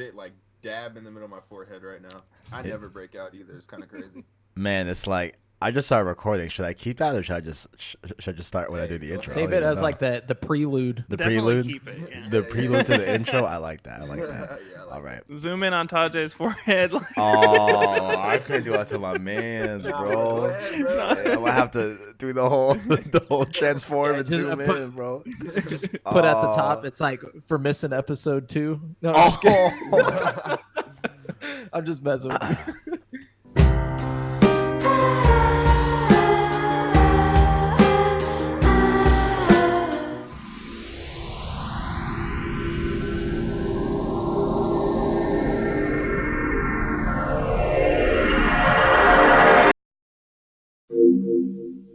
it like dab in the middle of my forehead right now. I never break out either. It's kind of crazy. Man, it's like I just started recording. Should I keep that or should I just start when I do the intro? Save it as like the prelude. The Definitely prelude. keep it. Yeah. The prelude to the intro. I like that. I like that. Yeah, I like All right. Zoom in on Tajae's forehead. Oh, I couldn't do that to my man's, Nah, bro. go ahead, bro. Yeah, I'm gonna have to do the whole transform and just zoom in, bro. Just put at the top. It's like for missing episode 2. No, Oh. I'm just messing with you.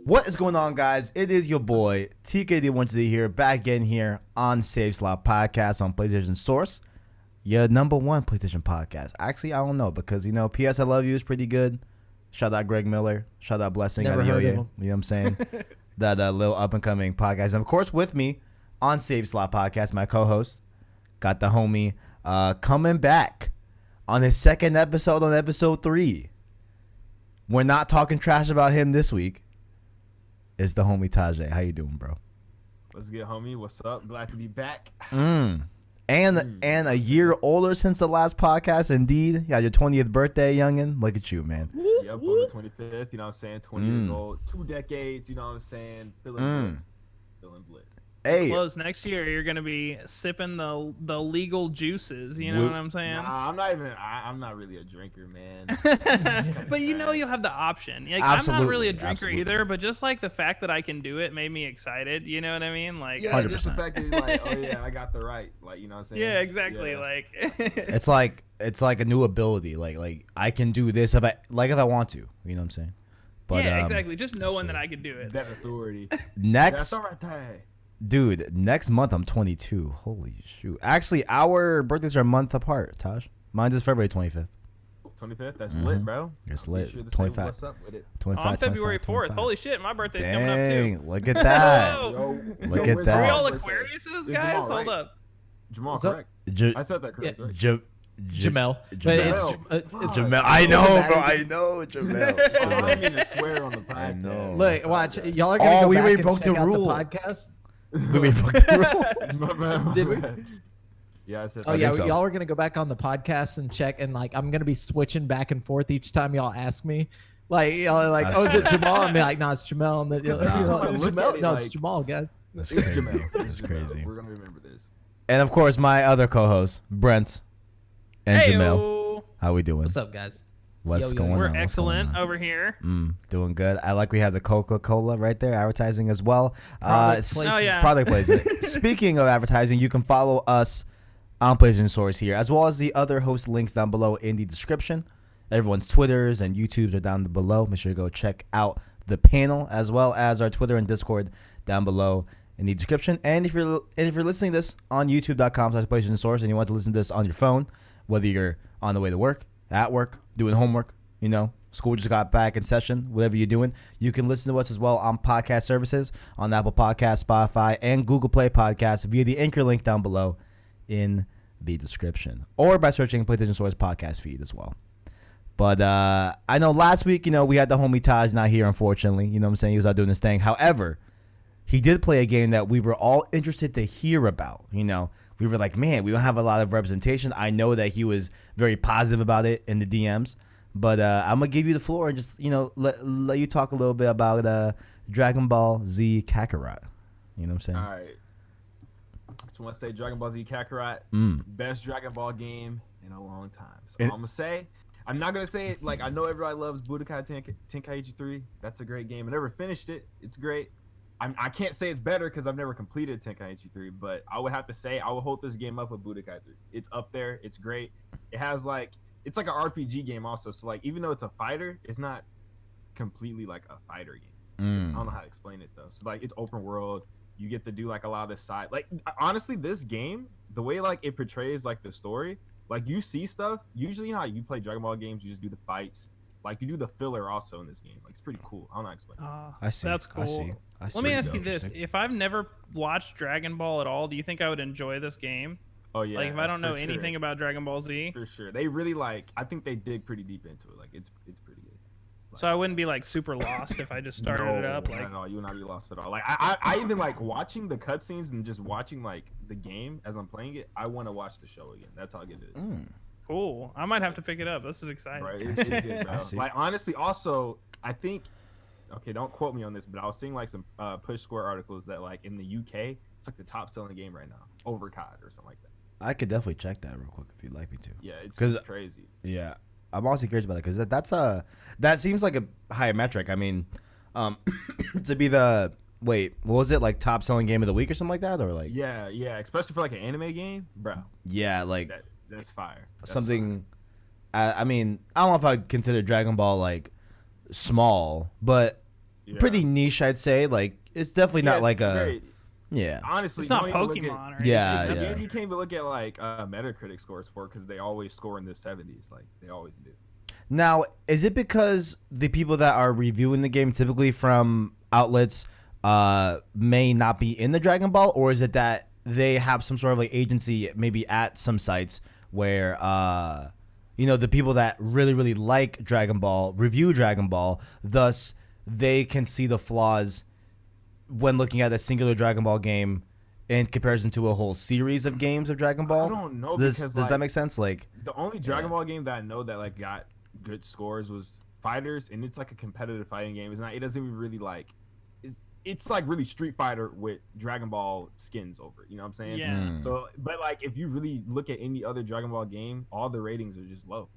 What is going on, guys? It is your boy TKD1 here, back in here on Save Slot Podcast on PlayStation Source, your number one PlayStation podcast. Actually, I don't know because PS I Love You is pretty good. Shout out Greg Miller. Shout out Blessing. Never out of heard Yo-Yo. of him. You know what I'm saying? that little up and coming podcast. And of course, with me on Save Slot Podcast, my co-host, got the homie coming back on his second episode on episode 3. We're not talking trash about him this week. It's the homie Tajae. How you doing, bro? What's good, homie? What's up? Glad to be back. And a year older since the last podcast. Indeed, yeah, your 20th birthday, youngin. Look at you, man. Yep, on the 25th. You know what I'm saying? 20 years old. 2 decades. You know what I'm saying? Feeling bliss. Feeling bliss. Hey, Close next year, you're gonna be sipping the legal juices. You know what I'm saying? Nah, I'm not really a drinker, man. But you'll have the option. Like, Absolutely, I'm not really a drinker absolutely. either, but just like the fact that I can do it made me excited. You know what I mean? Like, Yeah, just the 100%. fact that you're like, oh yeah, I got the right. Like, you know what I'm saying? yeah, exactly. Yeah. Like, it's like a new ability. Like I can do this if I want to. You know what I'm saying? But yeah, exactly. Just knowing that I could do it. That authority. next, That's all right, Ty. dude, next month I'm 22. Holy shoot! Actually, our birthdays are a month apart. Taj, mine is February 25th. 25th. That's lit, bro. It's Be lit. sure to say 25. What's up with it? 25. On February 25, 4th. 25. Holy shit, my birthday's coming up too. Dang! Look at that. Whoa. Look at where's that. Are we Jamal's all birthday? Aquariuses, It's guys? Jamal, Hold right? up. Jamal, What's up? correct? J- I said that correct. Yeah. Right? Jamel. But Jamel. it's Jamel. I know, bro. I know, Jamel. Oh, I didn't mean to swear on the podcast. I know. look, watch. Y'all are gonna Oh, go we back already and broke check the out rule. the podcast. We fucked the rule. My bad, my Did we? bad. Yeah, I said Oh that. yeah, think so. y'all are gonna go back on the podcast and check, and like I'm gonna be switching back and forth each time y'all ask me. Like y'all are like, I oh, is see. it Jamal? I'm like, no, it's Jamal. And then you're like, Nah. you're like, Look it's at Jamal. it No, it's like- Jamal, guys. That's It's crazy. Jamal. That's It's Jamal. crazy. We're gonna remember this. And of course, my other co-host, Brent and Jamel. Heyo. How we doing? What's up, guys? What's Yo, yo, going on? We're What's excellent going on? over here. Doing good. I like we have the Coca-Cola right there, advertising as well. Product S- placement. Oh, yeah. Product placement. Speaking of advertising, you can follow us on PlayStation Source here, as well as the other host links down below in the description. Everyone's Twitters and YouTubes are down below. Make sure to go check out the panel, as well as our Twitter and Discord down below in the description. And if you're listening to this on YouTube.com/PlayStation Source and you want to listen to this on your phone, whether you're on the way to work, at work, doing homework, school just got back in session, whatever you're doing, you can listen to us as well on podcast services on Apple Podcasts, Spotify, and Google Play Podcasts via the anchor link down below in the description, or by searching PlayStation Source podcast feed as well. But I know last week, we had the homie Taj not here, unfortunately. You know what I'm saying? He was out doing his thing. However, he did play a game that we were all interested to hear about. We were like, man, we don't have a lot of representation. I know that he was very positive about it in the DMs. But I'm going to give you the floor and just, let you talk a little bit about Dragon Ball Z Kakarot. You know what I'm saying? All right. I just want to say Dragon Ball Z Kakarot, best Dragon Ball game in a long time. So And- I'm gonna say, I'm not gonna say it like I know everybody loves Budokai Tenkaichi 3. That's a great game. I never finished it. It's great. I can't say it's better because I've never completed Tenkaichi 3, but I would have to say I would hold this game up with Budokai 3. It's up there. It's great. It has it's like an RPG game also. So like even though it's a fighter, it's not completely like a fighter game. I don't know how to explain it though. So like it's open world. You get to do like a lot of this side. Like honestly, this game, the way like it portrays like the story, like you see stuff. Usually, how you play Dragon Ball games, you just do the fights. Like you do the filler also in this game. Like it's pretty cool. I don't know how to explain. I see. That's cool. I see. Let me ask you this: if I've never watched Dragon Ball at all, do you think I would enjoy this game? Oh yeah. Like if I don't know for anything sure. about Dragon Ball Z, For sure. They really like. I think they dig pretty deep into it. Like it's pretty good. so I wouldn't be like super lost if I just started No, it up. not Like, at all. You will not be lost at all. Like I even like watching the cutscenes and just watching like the game as I'm playing it. I want to watch the show again. That's how good it is. cool. I might have to pick it up. This is exciting. Right? It's good, bro. I see. Like honestly, also I think. Okay, don't quote me on this, but I was seeing like some Push Square articles that like in the UK, it's like the top selling game right now, over COD or something like that. I could definitely check that real quick if you'd like me to. Yeah, it's 'Cause- crazy. Yeah, I'm also curious about it because that seems like a high metric. I mean, to be the what was it like top selling game of the week or something like that, or like Yeah, especially for like an anime game, bro. like That's fire. That's something. I mean, I don't know if I'd consider Dragon Ball like small, but fire. pretty niche. I'd say like it's definitely not it's like a very- yeah. Honestly, It's not don't even look at- Pokemon or Yeah, It's a yeah. game you can't even look at like Metacritic scores for because they always score in the 70s, like they always do. Now, is it because the people that are reviewing the game, typically from outlets, may not be in the Dragon Ball, or is it that they have some sort of like agency, maybe at some sites where, the people that really, really like Dragon Ball review Dragon Ball, thus they can see the flaws when looking at a singular Dragon Ball game in comparison to a whole series of games of Dragon Ball? I don't know Does because that like, make sense? Like, the only Dragon Ball game that I know that like got good scores was Fighters, and it's like a competitive fighting game. It's not. It doesn't even really like. It's like really Street Fighter with Dragon Ball skins over it. You know what I'm saying? Yeah. So, but like if you really look at any other Dragon Ball game, all the ratings are just low.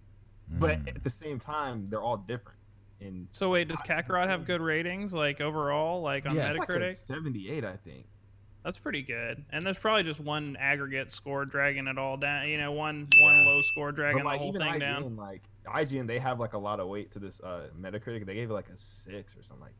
But at the same time, they're all different. And So wait, does Kakarot have good ratings, like overall, like on Yeah. it's like a Metacritic? 78, I think. That's pretty good. And there's probably just one aggregate score dragging it all down. One Yeah. low score dragging But the like whole even thing IGN, down. like IGN, they have like a lot of weight to this Metacritic. They gave it like a 6 or something like.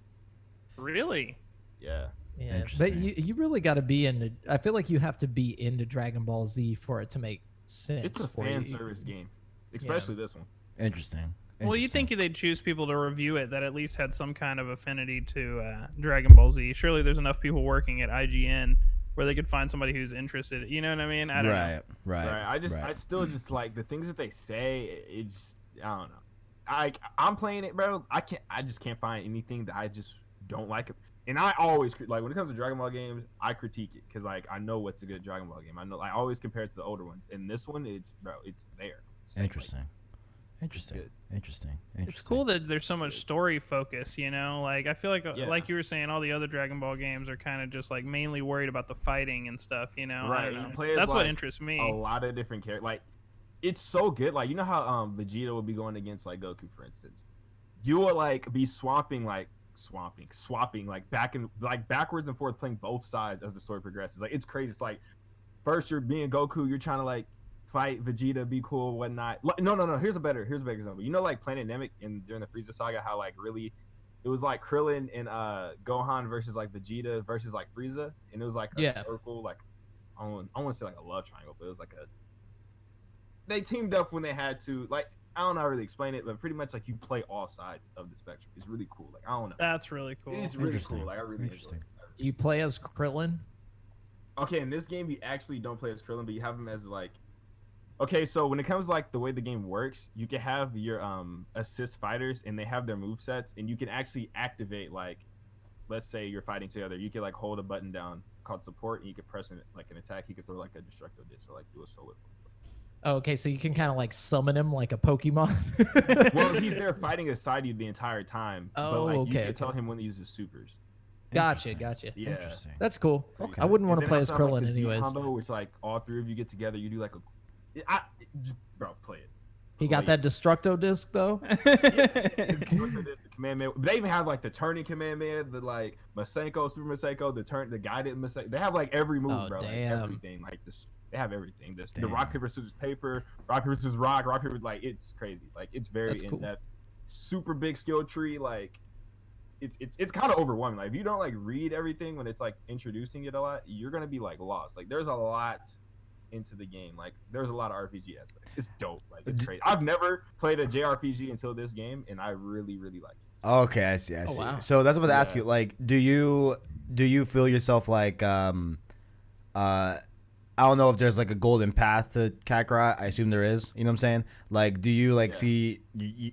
Really? Yeah. Yeah, but Interesting. you really got to be into. I feel like you have to be into Dragon Ball Z for it to make sense. It's a for fan you. service game, especially this one. interesting. Well, you Interesting. think they'd choose people to review it that at least had some kind of affinity to Dragon Ball Z. Surely there's enough people working at IGN where they could find somebody who's interested. You know what I mean? I don't know. Right. Right. I still just like the things that they say. It just, I don't know. I'm playing it, bro. I just can't find anything that I just don't like. And I always like when it comes to Dragon Ball games, I critique it because like I know what's a good Dragon Ball game. I always compare it to the older ones. And this one, it's there. It's Interesting. Like, Interesting. good. Interesting. It's cool that there's so much story focus, Like I feel like Yeah. like you were saying, all the other Dragon Ball games are kind of just like mainly worried about the fighting and stuff, I Right, don't you know. play as, That's what like, interests me. a lot of different characters. Like, it's so good. Like, you know how Vegeta would be going against like Goku, for instance. You will like be swapping like backwards and forth, playing both sides as the story progresses. Like, it's crazy. It's like first you're being Goku, you're trying to like fight Vegeta, be cool, whatnot. No. Here's a better example. You know, like Planet Namek during the Frieza saga, how like really it was like Krillin and Gohan versus like Vegeta versus like Frieza, and it was like a circle, like I want to say like a love triangle, but it was like they teamed up when they had to. Like, I don't know how to really explain it, but pretty much like you play all sides of the spectrum. It's really cool. Like, I don't know. That's really cool. It's really Interesting. cool. Like, I really enjoy Interesting. it. Do you play as Krillin? Okay, in this game you actually don't play as Krillin, but you have him as like. Okay, so when it comes to, like the way the game works, you can have your assist fighters, and they have their movesets, and you can actually activate, like, let's say you're fighting together, you can like hold a button down called support, and you can press like an attack. You can throw like a destructo disc or like do a solo. Oh, okay, so you can kind of like summon him like a Pokemon. Well, he's there fighting beside you the entire time. Oh, but, like, okay, You can tell him when to use his supers. Gotcha. Yeah. Interesting. That's cool. Okay. I wouldn't want And to then play as also have, like, Krillin the Z anyways. Combo, which like all three of you get together, you do like bro, play it. He got that Destructo disc though. The Kamehameha. They even have like the turning Kamehameha, the like Masenko, Super Masenko, the guided Masenko. They have like every move, Oh, bro. Like, damn. everything. Like this, they have everything. The Damn. rock paper scissors paper, rock paper scissors rock paper. Like, it's crazy. Like, it's very That's in cool. depth. Super big skill tree. Like, it's kind of overwhelming. Like, if you don't like read everything when it's like introducing it a lot, you're gonna be like lost. Like, there's a lot into the game. Like, there's a lot of RPG aspects. It's dope. Like, it's crazy. I've never played a JRPG until this game, and I really, really like it. Okay, I see. wow. So that's what I ask Yeah. you. Like, do you feel yourself like I don't know if there's like a golden path to Kakarot. I assume there is. You know what I'm saying? Like, do you like see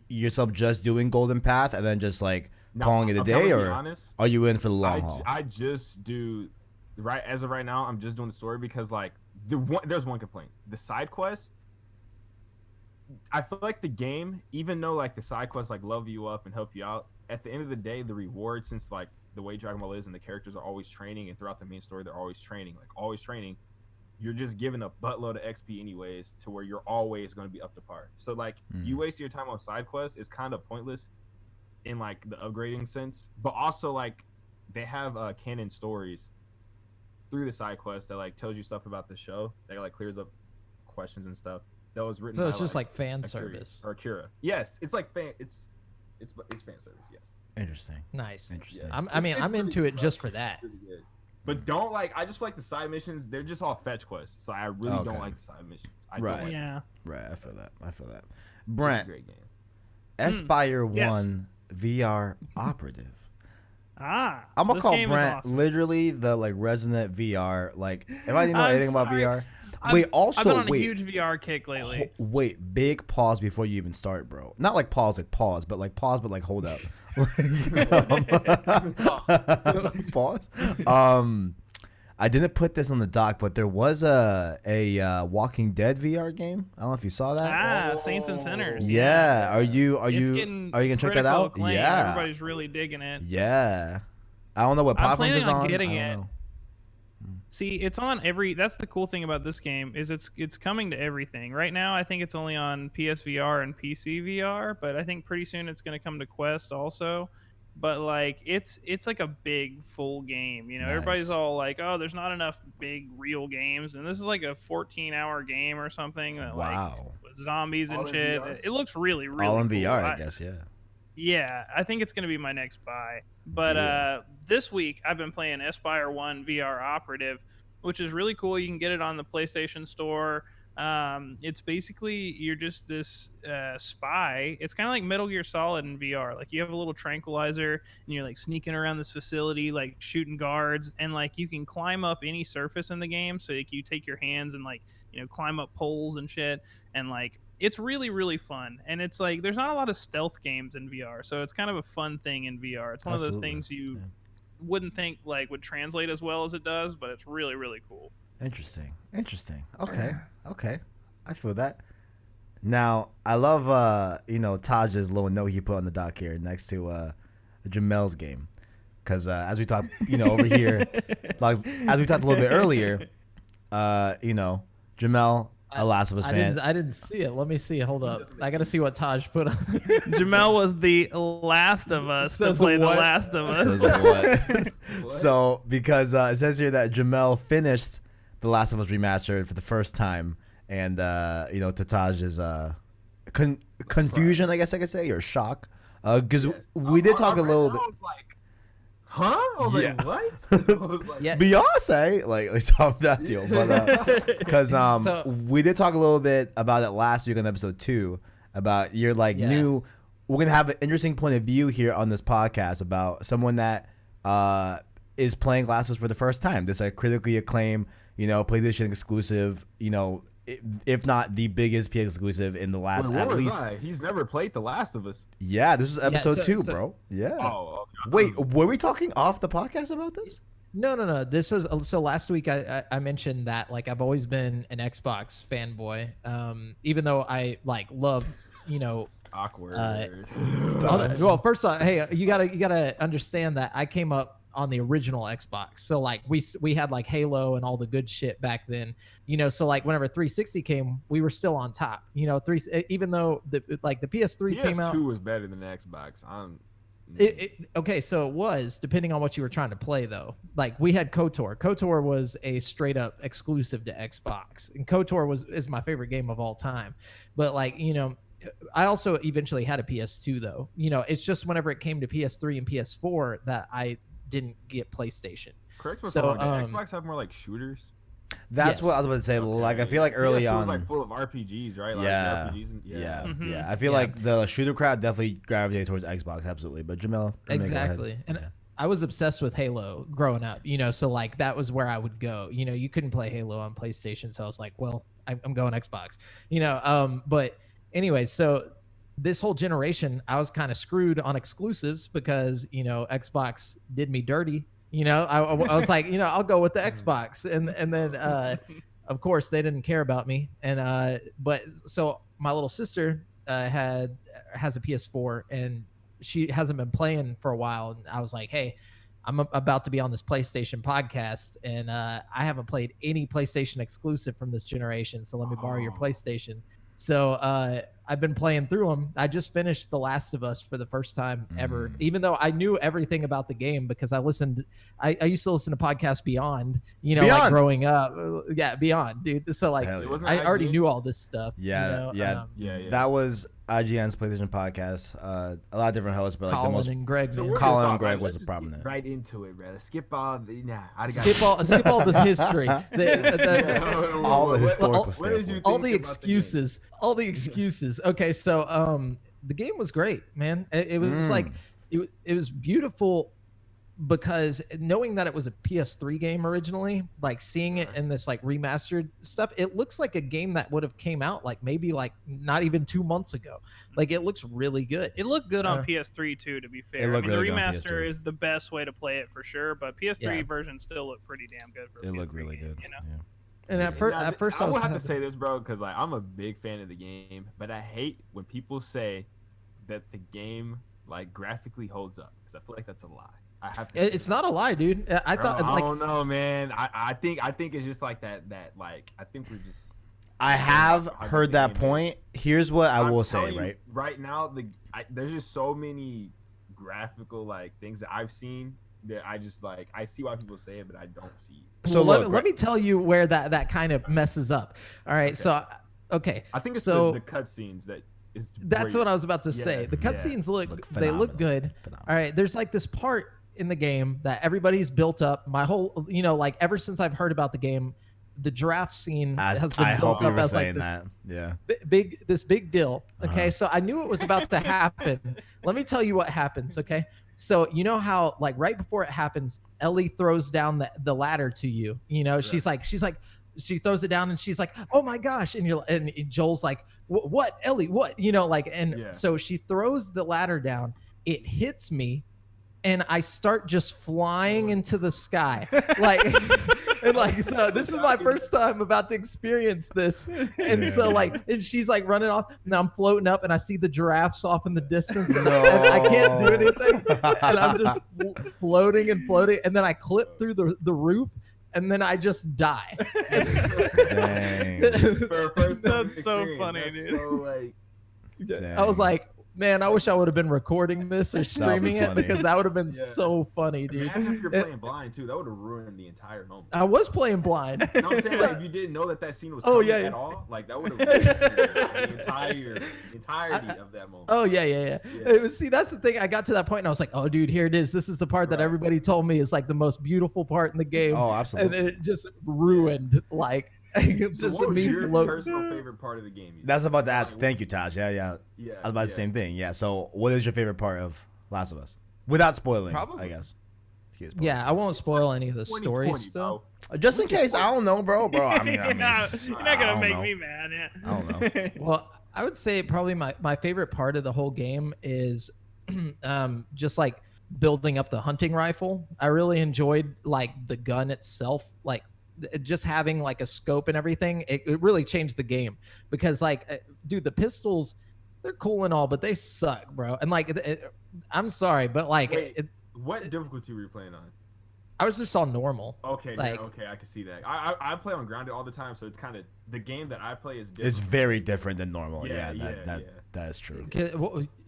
yourself just doing golden path and then just like calling it a day, or honest, are you in for the long haul? I just do as of right now. I'm just doing the story because like there's one complaint: the side quest. I feel like the game, even though like the side quests like love you up and help you out, at the end of the day, the reward, since like the way Dragon Ball is and the characters are always training, and throughout the main story they're always training, you're just given a buttload of XP anyways, to where you're always going to be up to par. So like you waste your time on side quests is kind of pointless in like the upgrading sense, but also like they have canon stories through the side quests that like tells you stuff about the show that like clears up questions and stuff that was written. So it's by, just like fan Akira, service or Akira. Yes, it's like it's fan service. Yes. Interesting. Nice. Interesting. I'm really into it just for that. Really good. But don't like. I just feel like the side missions. They're just all fetch quests. So I really don't like the side missions. I don't like Yeah. Right. I feel that. Brent, it's a great game. Aspire Yes. 1 VR operative. I'm I'm gonna call Brent awesome. literally the like resident VR. Like, if I didn't know I'm anything about sorry. VR. I've Wait, been also on a wait. huge VR kick lately. Wait, big pause before you even start, bro. Not like pause, but like hold up. Pause. I didn't put this on the doc, but there was a Walking Dead VR game. I don't know if you saw that. Saints and Sinners. Yeah. Are you Getting gonna check that critical out? acclaim. Yeah. Everybody's really digging it. Yeah. I don't know what I'm platforms it's planning on on. getting I don't it. know. See, it's on every. That's the cool thing about this game is it's coming to everything. Right now, I think it's only on PSVR and PC VR, but I think pretty soon it's going to come to Quest also. But like, it's like a big full game. You know, everybody's Nice. all like, "Oh, there's not enough big real games," and this is like a 14-hour game or something. That, Wow. Like, with zombies All and in shit. VR? It looks really, really All in cool. VR, I guess. Yeah. Yeah, I think it's going to be my next buy. But Deal. this week, I've been playing Aspire 1 VR Operative, which is really cool. You can get it on the PlayStation Store. It's basically, you're just this spy. It's kind of like Metal Gear Solid in VR. Like, you have a little tranquilizer, and you're, like, sneaking around this facility, like, shooting guards. And, like, you can climb up any surface in the game. So, like, you take your hands and, like, you know, climb up poles and shit. And, like, it's really, really fun. And it's like, there's not a lot of stealth games in VR, so it's kind of a fun thing in VR. It's one of those Absolutely. things you wouldn't think like would translate as well as it does, but it's really, really cool. Interesting. Okay. I feel that. Now, I love Taj's little note he put on the dock here next to Jamel's game. Because as we talked, over here, like as we talked a little bit earlier, Jamel, a Last of Us fan. I didn't see it. Let me see. Hold up. I gotta see what Taj put on. Jamel was the last of us to Says play The what? Last of Us. Says what? So, because it says here that Jamel finished The Last of Us Remastered for the first time, and to Taj's confusion, I guess I could say, or shock, because we did talk a little bit. I was like, huh? I was Yeah. like, what? I was like, Yeah. Beyonce, like talk that deal, but because So- we did talk a little bit about it last week on episode 2 about your new. We're gonna have an interesting point of view here on this podcast about someone that is playing Last of Us for the first time. This critically acclaimed, PlayStation exclusive, if not the biggest PS exclusive in the last wait, what at was least. I? He's never played The Last of Us. Yeah, this is episode 2, so- bro. Yeah. Oh, okay. Wait, were we talking off the podcast about this? No. This was so last week. I mentioned that like I've always been an Xbox fanboy. Even though I like love, Awkward. well, first off, hey, you gotta understand that I came up on the original Xbox. So like we had like Halo and all the good shit back then. So like whenever 360 came, we were still on top. Even though the PS3 came out. PS2 was better than the Xbox. Okay, so it was depending on what you were trying to play though. Like we had KOTOR. KOTOR was a straight up exclusive to Xbox, and KOTOR is my favorite game of all time. But like I also eventually had a PS2 though. It's just whenever it came to PS3 and PS4 that I didn't get PlayStation. Correct me if So, I'm wrong, did Xbox have more like shooters? That's Yes. what I was about to say. Okay. Like I feel like early PS2 on. was like full of RPGs, right? Like Yeah. RPGs and, Yeah. I feel like the shooter crowd definitely gravitates towards Xbox, absolutely. But Jamel, go ahead. Exactly. And I was obsessed with Halo growing up, you know, so like that was where I would go. You know, you couldn't play Halo on PlayStation, so I was like, well, I'm going Xbox, you know. But anyway, so this whole generation, I was kind of screwed on exclusives because, you know, Xbox did me dirty. You know, I was like, you know, I'll go with the Xbox, and then of course they didn't care about me, and but so my little sister has a PS4 and she hasn't been playing for a while, and I was like, hey, I'm about to be on this PlayStation podcast, and I haven't played any PlayStation exclusive from this generation, so let me borrow your PlayStation. So I've been playing through them. I just finished The Last of Us for the first time ever, even though I knew everything about the game because I listened. I used to listen to podcasts Beyond, you know, like growing up. Yeah, Beyond, dude. So like, I already knew all this stuff. Yeah, you know? yeah. That was IGN's PlayStation podcast. A lot of different hosts, but like Colin the most. and Greg. So man. Colin and Greg was a prominent. Right into it, bro. Skip all the Skip all the history. All the historical all the excuses. All the excuses. Okay, so the game was great, man. It was like it was beautiful because knowing that it was a PS3 game originally, like seeing it in this like remastered stuff, it looks like a game that would have came out like maybe like not even 2 months ago. Like it looks really good. It looked good on PS3 too, to be fair. I mean, really the remaster is the best way to play it for sure, but PS3 version still looked pretty damn good for it PS3 looked really game, good. you know? Yeah. And at first I would have to say this, bro, because like I'm a big fan of the game, but I hate when people say that the game like graphically holds up because I feel like that's a lie. I have to. It's not a lie, dude. I thought. I don't know, man. I think it's just like that. Like I think we're just. I have heard that point. Here's what I will say, right? Right now, there's just so many graphical like things that I've seen that I just like. I see why people say it, but I don't see it. So well, let me tell you where that kind of messes up. All right, so okay. I think it's the cutscenes that. That's what I was about to say. The cutscenes look good. Phenomenal. All right, there's like this part in the game that everybody's built up. My whole, you know, like ever since I've heard about the game, the giraffe scene has been built up as like this big deal. Okay, so I knew it was about to happen. Let me tell you what happens. Okay, so you know how like right before it happens, Ellie throws down the ladder to you. You know, she's like. She throws it down and she's like, "Oh my gosh!" And Joel's like, "What, Ellie? What?" You know, like, so she throws the ladder down. It hits me, and I start just flying into the sky, like, and like, so this is my first time about to experience this, and so like, and she's like running off, and I'm floating up, and I see the giraffes off in the distance, and I can't do anything, and I'm just floating, and then I clip through the roof. And then I just die. Dang. For a first time That's so funny, dude. So, like, I was like, man, I wish I would have been recording this or streaming it because that would have been so funny, dude. Imagine if you're playing blind too. That would have ruined the entire moment. I was playing blind. You know what I'm saying? Like, if you didn't know that scene was coming at all, like that would have ruined the entirety of that moment. Oh yeah. See, that's the thing. I got to that point and I was like, oh, dude, here it is. This is the part that everybody told me is like the most beautiful part in the game. Oh, absolutely. And it just ruined like. So what was your personal favorite part of the game? That's about to ask. Thank you, Taj. Yeah. I was about the same thing. Yeah. So, what is your favorite part of Last of Us? Without spoiling, I guess. Yeah, I won't spoil any of the stories still. Just in case, I don't know, bro. I mean, you're not gonna make me mad. Yeah. I don't know. Well, I would say probably my favorite part of the whole game is just like building up the hunting rifle. I really enjoyed like the gun itself, like. Just having like a scope and everything, it really changed the game because like, dude, the pistols, they're cool and all, but they suck, bro. And like, I'm sorry, but like, what difficulty were you playing on? I was just on normal. Okay, like, okay, I can see that. I play on grounded all the time, so it's kind of the game that I play is different. It's very different than normal. Yeah, that is true.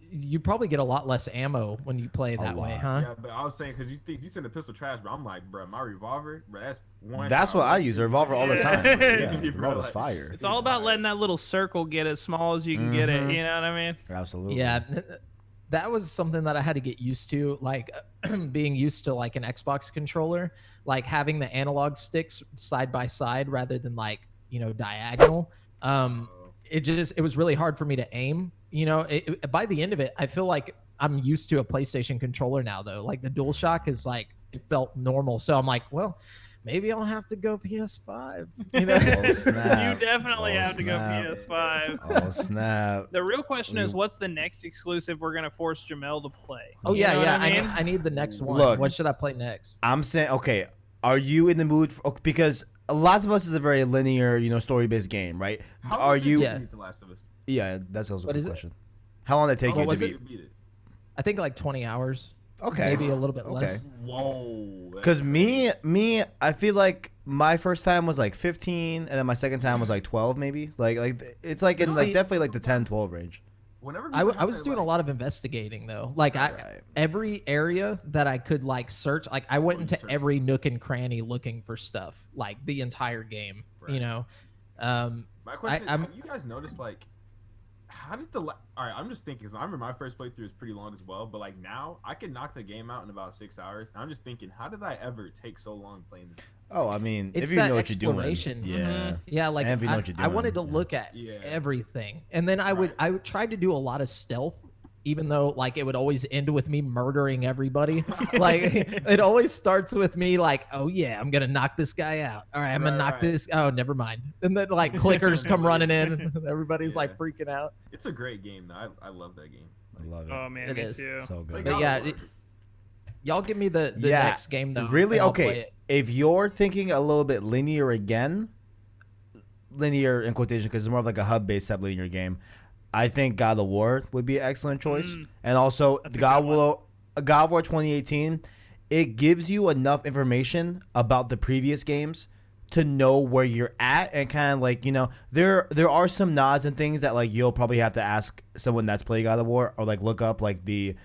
You probably get a lot less ammo when you play that way, huh? Yeah, but I was saying because you said the pistol trash, but I'm like, bro, my revolver, bro, that's one. That's what I use, a revolver all the time. Yeah, the revolver's fire. It's all about letting that little circle get as small as you can get it. You know what I mean? Absolutely. Yeah, that was something that I had to get used to, like being used to like an Xbox controller, like having the analog sticks side by side rather than like diagonal. It was really hard for me to aim. By the end of it, I feel like I'm used to a PlayStation controller now though. Like the DualShock is like it felt normal. So I'm like, well, maybe I'll have to go PS5. You know? Oh, snap. You definitely Oh, have to go snap. PS5. Oh snap! The real question is, what's the next exclusive we're gonna force Jamel to play? Oh You yeah, know what yeah. I mean? I need the next one. Look. What should I play next? I'm saying, okay, are you in the mood for, because Last of Us is a very linear, story-based game, right? How Are long did you? Yeah. beat The Last of Us? Yeah, that's also a What good is it? question. How long did it take How you long to did beat? you beat it? I think like 20 hours. Okay, Maybe a little bit okay. less. Whoa. Because me, I feel like my first time was like 15, and then my second time was like 12, maybe. Like it's like in like See- definitely like the 10, 12 range. Whenever I was doing a lot of investigating though. Like Right. every area that I could like search, like I went into Research. every nook and cranny looking for stuff, like the entire game. Right. You know, My question: I'm- have you guys noticed like how did all right? I'm just thinking. 'Cause I remember my first playthrough was pretty long as well, but like now I can knock the game out in about 6 hours. And I'm just thinking, how did I ever take so long playing this? Oh, I mean, It's if you that know what you're doing, exploration. yeah. yeah, like And if you know what you're I wanted to doing, look at Yeah. everything, and then I would try to do a lot of stealth. Even though like it would always end with me murdering everybody, like it always starts with me like, oh yeah, I'm gonna knock this guy out. All right, I'm gonna knock this. Oh, never mind. And then like clickers come running in, and everybody's Yeah. like freaking out. It's a great game though. I love that game. I love it. Oh man, It me is. too. So good. Like, But God yeah, of War. Y'all give me the Yeah, next game though. Really? and I'll play Okay. it. If you're thinking a little bit linear again, linear in quotation because it's more of like a hub-based type linear game, I think God of War would be an excellent choice. And also, That's a God good of War 2018, it gives you enough information about the previous games to know where you're at and kind of like, there are some nods and things that like you'll probably have to ask someone that's played God of War or like look up like the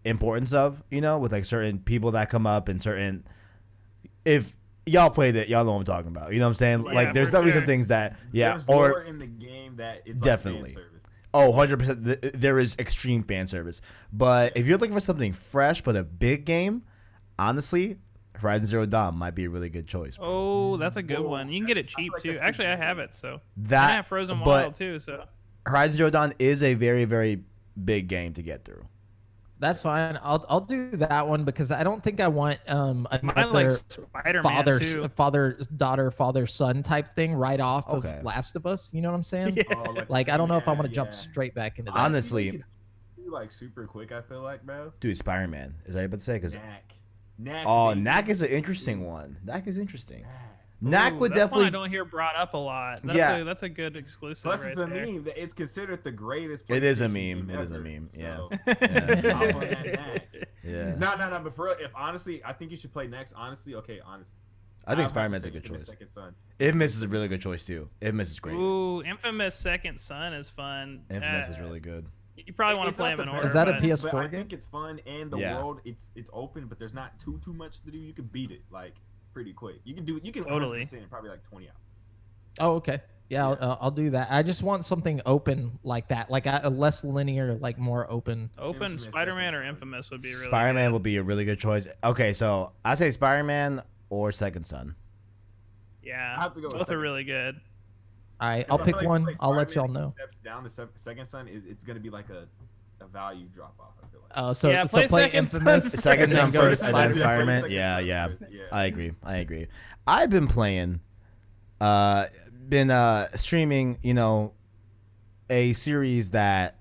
importance of, with like certain people that come up and certain, if y'all played it, y'all know what I'm talking about. You know what I'm saying? Yeah, like there's for definitely sure. some things that, yeah, There's more or in the game that it's Definitely. Like fan service. oh, 100%. There is extreme fan service. But if you're looking for something fresh but a big game, honestly, Horizon Zero Dawn might be a really good choice. Oh, that's a good Whoa, one. You can get it that's- I feel cheap like too. that's too Actually, I good. have it, so I That, have Frozen but Wild too. So Horizon Zero Dawn is a very, very big game to get through. That's fine. I'll do that one because I don't think I want mine like another Spider-Man too. father daughter father son type thing right off Okay. of Last of Us. You know what I'm saying? Yeah. Oh, Like I don't know if I want to yeah. jump straight back into that. Honestly, Like super quick. I feel like, bro. dude, Spider-Man. Is that what you're about to say? Because Knack. oh, baby. Knack is an interesting one. Knack is interesting. Knack Ooh, would that's one definitely. I don't hear brought up a lot. That's Yeah. that's a good exclusive. Plus, right it's a there. meme. That it's considered the greatest. It is a PlayStation meme. game It is a ever, meme. Yeah. so- Yeah. Hop on that Knack. Yeah. No. But for real, if honestly, I think you should play next. Honestly, okay, honest. I think I'd Spider-Man's a have to good say Infamous choice. Second Son. Infamous is a really good choice too. Infamous is great. Ooh, Infamous Second Son is fun. Infamous is really good. You probably want to It's play not them in the order. Is that a but- PS4 But I game? think it's fun, and the Yeah. world it's open, but there's not too much to do. You can beat it like pretty quick. You can Totally. 100% in probably like 20 hours. Oh, okay. Yeah, I'll do that. I just want something open like that, like a less linear, like more open. Open Infamous Spider-Man Second or Son. Infamous would be really Spider-Man good. will be a really good choice. Okay, so I say Spider-Man or Second Son. Yeah, I have to go with both are Second. really good. All right, I I'll feel pick like one. like I'll let y'all Spider-Man know. Steps down the Second Son it's gonna be like a value drop off. I feel like. So Yeah, so play play Second Son Infamous. first. Second and then Son go to first and then Spider-Man. Spider-Man. Second Yeah, Son yeah. first, yeah. I agree. I've been playing, been streaming, a series that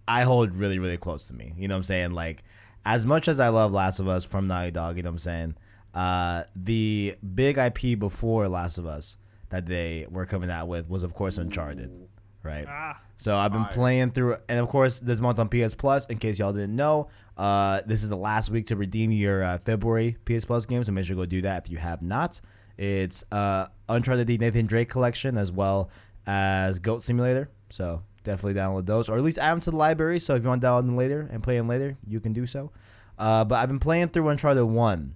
I hold really, really close to me. You know what I'm saying? Like, as much as I love Last of Us from Naughty Dog, you know what I'm saying? The big IP before Last of Us that they were coming out with was, of course, Uncharted, right? Ah, So I've been Fire. playing through, and of course, this month on PS Plus, in case y'all didn't know, this is the last week to redeem your February PS Plus games, so make sure to go do that if you have not. It's Uncharted the Nathan Drake collection as well as Goat Simulator, so definitely download those, or at least add them to the library, so if you want to download them later and play them later, you can do so. But I've been playing through Uncharted 1,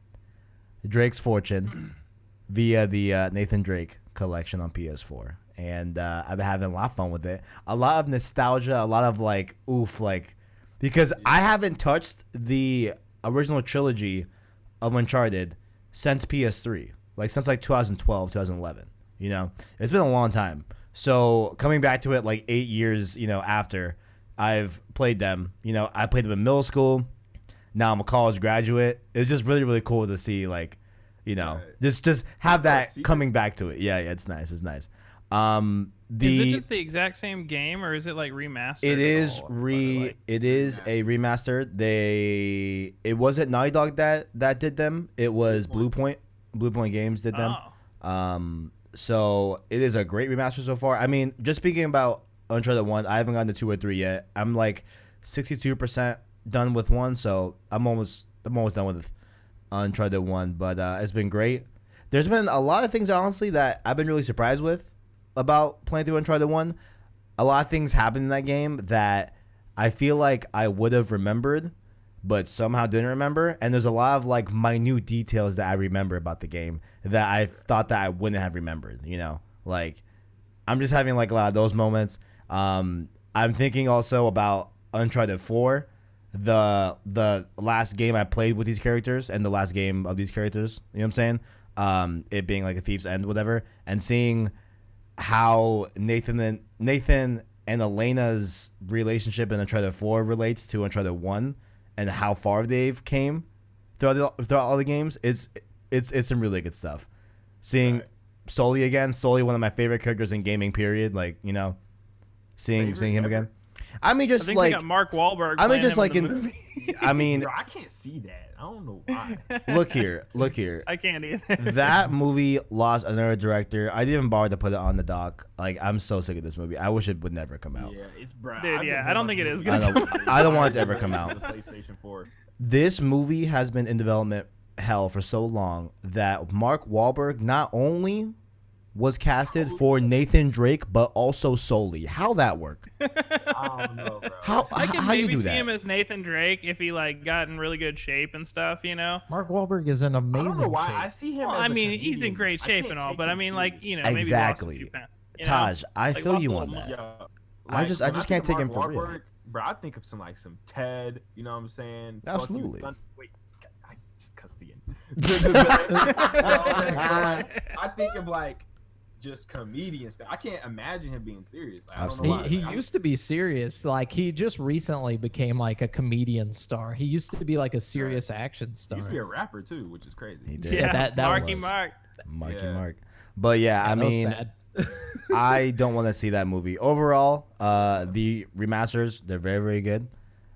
Drake's Fortune, via the Nathan Drake collection on PS4. And I've been having a lot of fun with it. A lot of nostalgia, a lot of like, oof, like, because I haven't touched the original trilogy of Uncharted since PS3, like since like 2012, 2011. It's been a long time. So coming back to it like 8 years, after, I've played them. You know, I played them in middle school. Now I'm a college graduate. It's just really, really cool to see, like, you know, just have that coming back to it. Yeah, it's nice. It's nice. Is it just the exact same game, or is it like remastered? It is it is a remaster. It wasn't Naughty Dog that did them. It was Blue Point Games did them. So it is a great remaster so far. I mean, just speaking about Uncharted 1, I haven't gotten to 2 or 3 yet. I'm like 62% done with 1, so I'm almost done with Uncharted 1, but it's been great. There's been a lot of things, honestly, that I've been really surprised with about playing through Uncharted 1. A lot of things happened in that game that I feel like I would have remembered, but somehow didn't remember. And there's a lot of like minute details that I remember about the game that I thought that I wouldn't have remembered, you know? Like, I'm just having like a lot of those moments. I'm thinking also about Uncharted 4, the last game I played with these characters and the last game of these characters, you know what I'm saying? It being like a Thief's End, whatever, and seeing how Nathan and Elena's relationship in Uncharted 4 relates to Uncharted 1 and how far they've came throughout all the games. It's some really good stuff. Seeing Sully again, Sully, one of my favorite characters in gaming, period. Like, you know, seeing him again. I mean, just I think like they got Mark Wahlberg. I mean, just like in the movie. I mean, Bro, I can't see that. I don't know why. look here. I can't either. That movie lost another director. I didn't even bother to put it on the doc. Like, I'm so sick of this movie. I wish it would never come out. Yeah, it's bro. Dude, yeah, I don't think it is I gonna. don't want it to ever come out. The PlayStation 4. This movie has been in development hell for so long that Mark Wahlberg not only was casted for Nathan Drake, but also Sully. How that work? I don't know, bro. I can how you maybe do see that? him as Nathan Drake if he like got in really good shape and stuff, you know. Mark Wahlberg is an I amazing. don't know why shape. I see him. Well, as I a mean, he's in comedian. great I shape can't and all, take but I him mean, serious. like, you know, maybe Exactly. lost a few pounds, you know? Taj, I Like, feel lost you a on little that. Yeah. I just when can't think of take him Mark for real. Wahlberg, bro, I think of some Ted. You know what I'm saying? Absolutely. Wait, I just cussed again. I think of like just comedians. I can't imagine him being serious. Like, I don't know why. He Like, used to be serious. Like, he just recently became like a comedian star. He used to be like a serious action He star. used to be a rapper too, which is crazy. He did. Yeah, that Marky was- Mark. Marky Yeah. Mark. But yeah, I that was mean, sad. I don't want to see that movie. Overall, the remasters, they're very, very good.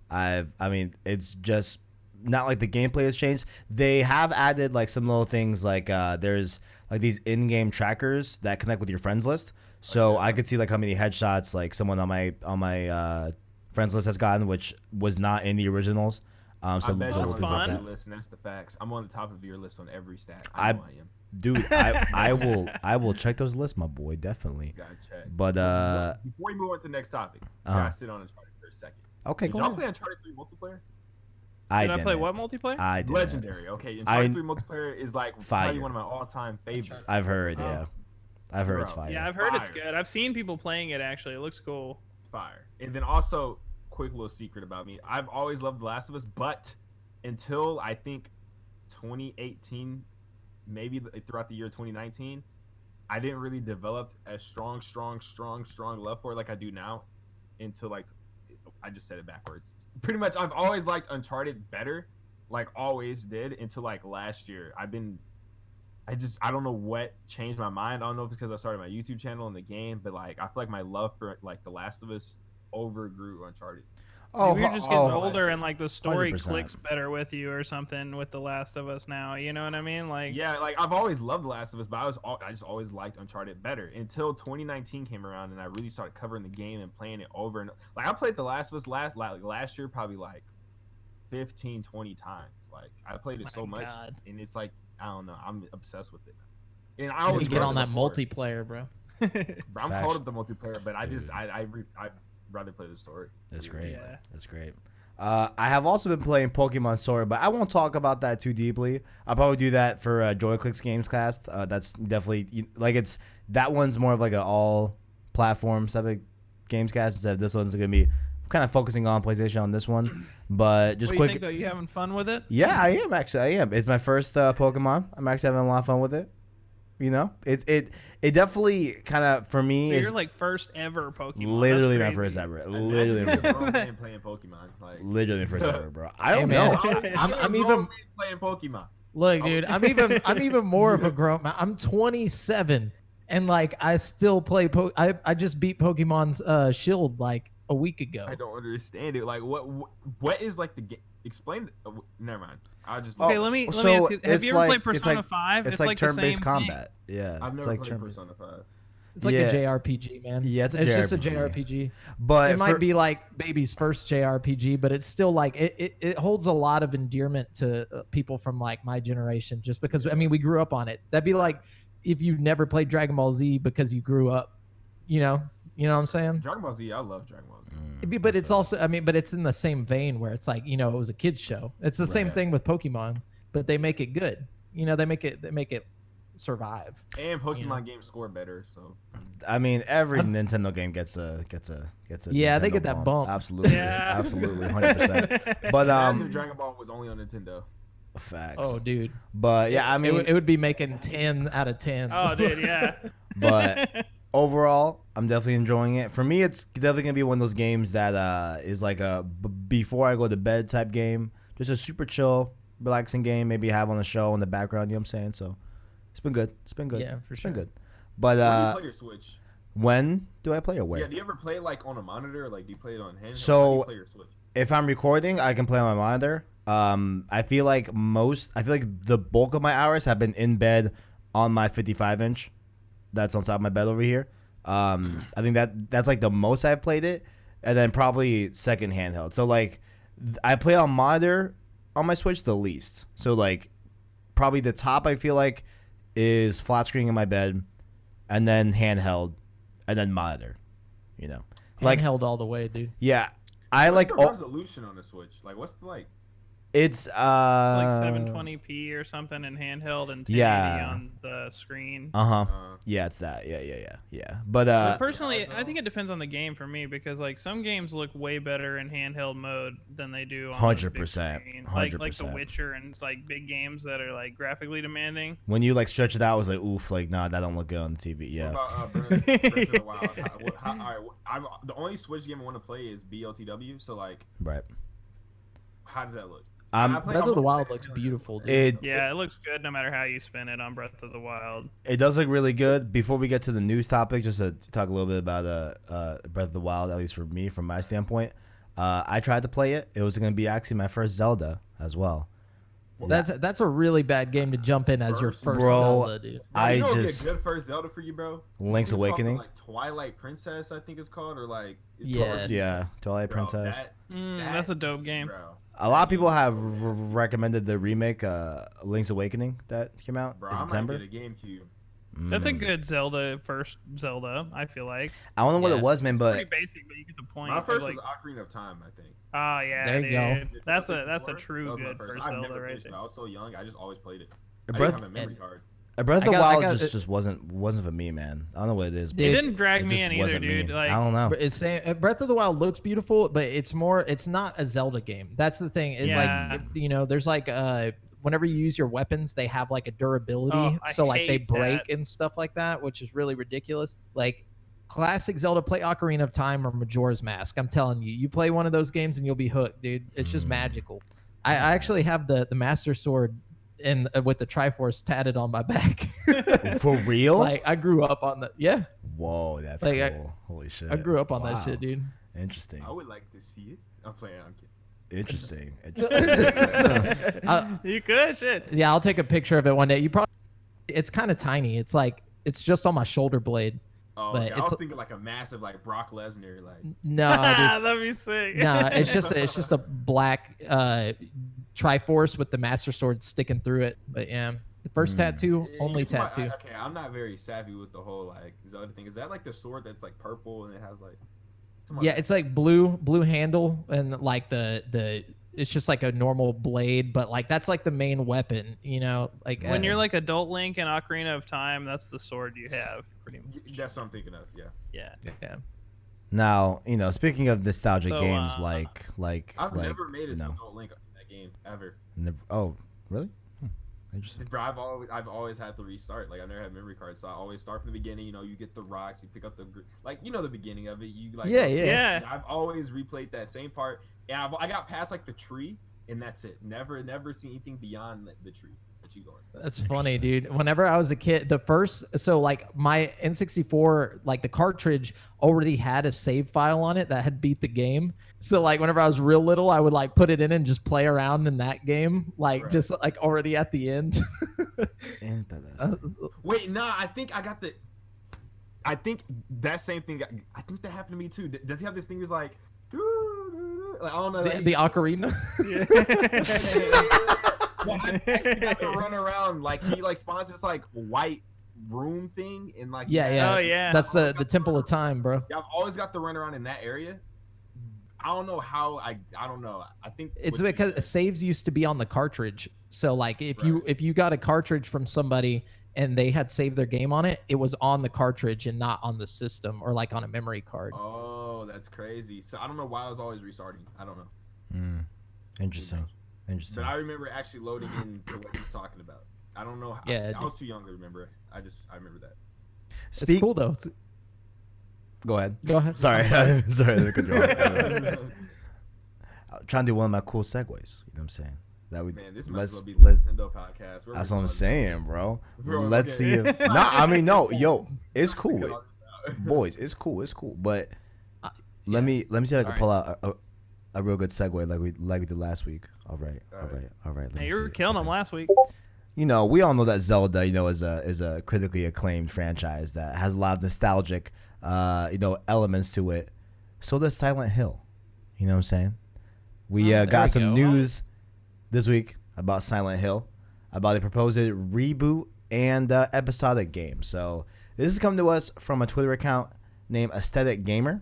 I mean, it's just not like the gameplay has changed. They have added like some little things like there's like these in-game trackers that connect with your friends list. So I could see like how many headshots like someone on my friends list has gotten, which was not in the originals. So I bet little you're things on like fun. that. the list, and that's the facts. I'm on the top of your list on every stat. I- I know I am. Dude, I will check those lists, my boy, definitely. Gotta check. But before we move on to the next topic, Uh-huh. gotta sit on Uncharted for a second. okay, Did go y'all ahead. play Uncharted 3 multiplayer? I Did I play didn't. what multiplayer? I didn't. Legendary. Okay, Uncharted 3 multiplayer is like Fire. probably one of my all-time favorites. I've heard, yeah. I've heard it's Bro. fire. Yeah, I've heard it's Fire. good. I've seen people playing it actually. It looks cool. Fire. And then also, quick little secret about me: I've always loved The Last of Us, but until I think 2018, maybe throughout the year 2019, I didn't really develop a strong love for it like I do now. Until like, I just said it backwards. Pretty much, I've always liked Uncharted better, like always did, until like last year. I don't know what changed my mind. I don't know if it's because I started my YouTube channel and the game, but like I feel like my love for like The Last of Us overgrew Uncharted. Maybe you're just getting oh, older and like the story 100%. clicks better with you or something with The Last of Us now. You know what I mean? Like, Yeah, like I've always loved The Last of Us, but I just always liked Uncharted better until 2019 came around and I really started covering the game and playing it over and like I played The Last of Us last year probably like 15, 20 times. Like I played it so much, God. and it's like I don't know, I'm obsessed with it. And I You always need to get loved on it that before. multiplayer, bro. Bro, I'm Facts. caught up the multiplayer, but Dude. I'd rather play the story. That's great. Yeah. That's great. I have also been playing Pokemon Sword, but I won't talk about that too deeply. I'll probably do that for Joyclicks Gamescast. That's definitely like that one's more of like an all platform type of Gamescast instead of this one's gonna be kind of focusing on PlayStation on this one. But just what do you quick, think though? You having fun with it? yeah, I am actually. I am. It's my first Pokemon. I'm actually having a lot of fun with it. You know, it definitely kind of for me So is you're like first ever Pokemon. literally my That's first crazy. ever. Imagine Literally my being a first grown ever. man playing Pokemon. Like, Literally my first ever, bro. I Hey, don't man. know. I'm a even- grown man playing Pokemon. Look, dude, I'm even more of a grown man. I'm 27, and like I still play. I just beat Pokemon's Shield like a week ago. I don't understand it. Like, what is like the game? Explain. Never mind. I'll just. Okay, let me so ask you. Have it's you ever like- played it's Persona like- 5? It's like like the turn-based same combat. Yeah, I've it's never like played turn-based. Persona 5. It's like Yeah. a JRPG, man. Yeah, it's a just a JRPG. JRPG. But It might be like baby's first JRPG, but it's still like it holds a lot of endearment to people from like my generation, just because I mean we grew up on it. That'd be like if you never played Dragon Ball Z because you grew up, you know what I'm saying? Dragon Ball Z. I love Dragon Ball Z. But it's also, I mean, but it's in the same vein where it's like, it was a kids show. It's the same Right. thing with Pokemon, but they make it good. They make it survive. And Pokemon games score better. So I mean, every Nintendo game gets a Yeah, they Nintendo get that bump. Absolutely, Yeah. absolutely, 100%. But imagine if Dragon Ball was only on Nintendo. facts. Oh, dude. But yeah, I mean, it would be making 10 out of 10. Oh, dude, yeah. but overall, I'm definitely enjoying it. For me, it's definitely gonna be one of those games that is like a before I go to bed type game. Just a super chill, relaxing game. Maybe have on the show in the background. You know what I'm saying? So it's been good. It's been good. Yeah, for It's sure. been good. But When do you play your Switch? when do I play or where? Yeah, do you ever play like on a monitor? Or, like, do you play it on handheld? So- How do you play your Switch? If I'm recording, I can play on my monitor. I feel like the bulk of my hours have been in bed on my 55-inch. That's on top of my bed over here. I think that's like the most I've played it, and then probably second handheld. So like, I play on monitor on my Switch the least. So like, probably the top I feel like is flat screen in my bed, and then handheld, and then monitor. Like Handheld all the way, dude. yeah, I What's like the oh, resolution on the Switch? Like, what's the like? it's It's like 720p or something in handheld and 1080 Yeah. on the screen. Uh-huh. Uh, Yeah, it's that. Yeah. But But personally, I think it depends on the game for me because like some games look way better in handheld mode than they do on 100%, the big screen. Like The 100%. Witcher and like big games that are like graphically demanding. when you like stretch it out, it was like, oof, like nah, that don't look good on the TV. What Yeah. about Breath of the Wild? All right, the only Switch game I want to play is BLTW. So like, Right. how does that look? Breath of the Wild looks beautiful, dude. It Yeah, it looks good no matter how you spin it on Breath of the Wild. it does look really good. Before we get to the news topic, just to talk a little bit about Breath of the Wild, at least for me, from my standpoint. I tried to play it. It was going to be actually my first Zelda as well. That's a really bad game to jump in as your first Bro, Zelda, dude. Bro, I you know what'd be just a good first Zelda for you, bro. Link's It's called, Awakening. like Twilight Princess, I think it's called, or like it's Yeah. called- Yeah, Twilight Bro, Princess. That's a dope game. Bro, A lot of people have recommended the remake, Link's Awakening, that came out bro in I might September. get a GameCube. That's a good first Zelda, I feel like. I don't know what Yeah. it was, man, Pretty but basic, but you get the point. My of, first like, was Ocarina of Time, I think. oh yeah, There you go. dude. That's a 64? true That was my good first I've Zelda never right finished there. it. I was so young, I just always played it. A I Breath- didn't have a memory card. Breath of the I Wild got- just wasn't for me, man. I don't know what it is. Dude, It but didn't drag it me just in either, wasn't dude. me. Like, I don't know. But it's saying Breath of the Wild looks beautiful, but it's not a Zelda game. That's the thing. Yeah. There's like whenever you use your weapons, they have like a durability, Oh, I so like they hate break that. and stuff like that, which is really ridiculous. Like classic Zelda, play Ocarina of Time or Majora's Mask. I'm telling you, you play one of those games and you'll be hooked, dude. It's just magical. I actually have the Master Sword and with the Triforce tatted on my back. For real? Like I grew up on the Whoa, that's Like, cool. Holy shit. I grew up on Wow. that shit, dude. Interesting. I would like to see it. I'm playing. I'm kidding. Interesting. you could shit. Yeah, I'll take a picture of it one day. It's kind of tiny. It's just on my shoulder blade. Oh, But okay. I was it's- thinking like a massive like Brock Lesnar, like No, dude. That'd be sick. No, it's just a black Triforce with the Master Sword sticking through it. But yeah, the first tattoo, only It's my- tattoo. okay, I'm not very savvy with the whole like Zelda thing. Is that like the sword that's like purple and it has like? Yeah, it's like blue handle and like the it's just like a normal blade, but like that's like the main weapon, you know? Like When you're like adult Link in Ocarina of Time, that's the sword you have, pretty much. That's what I'm thinking of. Yeah. Yeah. yeah. Now, speaking of nostalgic So, games, uh, like I've like never made it you to know, Adult Link in that game ever. oh, really? Interesting. Bro, I've always had to restart. Like, I've never had memory cards, so I always start from the beginning. You know, you get the rocks, you pick up the like, you know, the beginning of it. You like, Yeah, okay. Yeah. I've always replayed that same part, and I got past like the tree, and that's it. Never seen anything beyond the tree that you go inside. That's funny, dude. Whenever I was a kid, like my N64, like the cartridge already had a save file on it that had beat the game. So like whenever I was real little, I would like put it in and just play around in that game, like just like already at the end. Wait, nah, I think that same thing. I think that happened to me too. Does he have this thing? Who's like, I don't know. The ocarina. Yeah. Well, I actually got to run around. Like he like spawns this like white room thing and like Yeah. Oh yeah. That's the Temple of Time, bro. Yeah, I've always got to run around in that area. I don't know how I don't know. I think It's because saves used to be on the cartridge. So like if you got a cartridge from somebody and they had saved their game on it, it was on the cartridge and not on the system or like on a memory card. Oh, that's crazy. So I don't know why I was always restarting. I don't know. Interesting. But I remember actually loading into what he's talking about. I don't know. Yeah, I was too young to remember. I remember that. It's cool though. Go ahead. Go ahead. Sorry. Sorry. I'm trying to do one of my cool segues. You know what I'm saying? Man, this might as well be the Nintendo podcast. That's what I'm saying, bro. Bro, let's see. Yo, it's cool, boys. It's cool. But let me see if I can pull out a real good segue like we did last week. All right. Hey, you were killing them last week. You know, we all know that Zelda, you know, is a critically acclaimed franchise that has a lot of nostalgic, elements to it. So does Silent Hill. You know what I'm saying? We got some news this week about Silent Hill, about a proposed reboot and episodic game. So this is coming to us from a Twitter account named Aesthetic Gamer.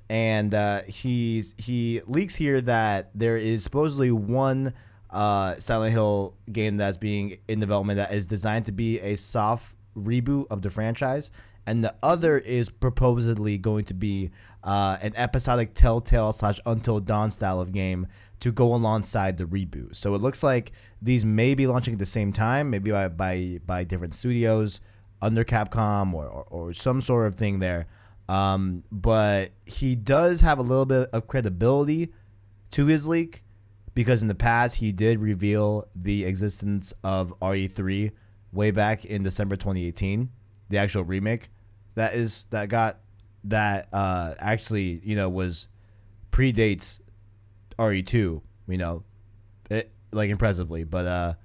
And he leaks here that there is supposedly one Silent Hill game that's being in development that is designed to be a soft reboot of the franchise, and the other is proposedly going to be an episodic Telltale / Until Dawn style of game to go alongside the reboot. So it looks like these may be launching at the same time, maybe by different studios under Capcom or some sort of thing there. But he does have a little bit of credibility to his leak, because in the past he did reveal the existence of RE3 way back in December 2018, the actual remake actually, you know, was predates RE2, you know, it like impressively, but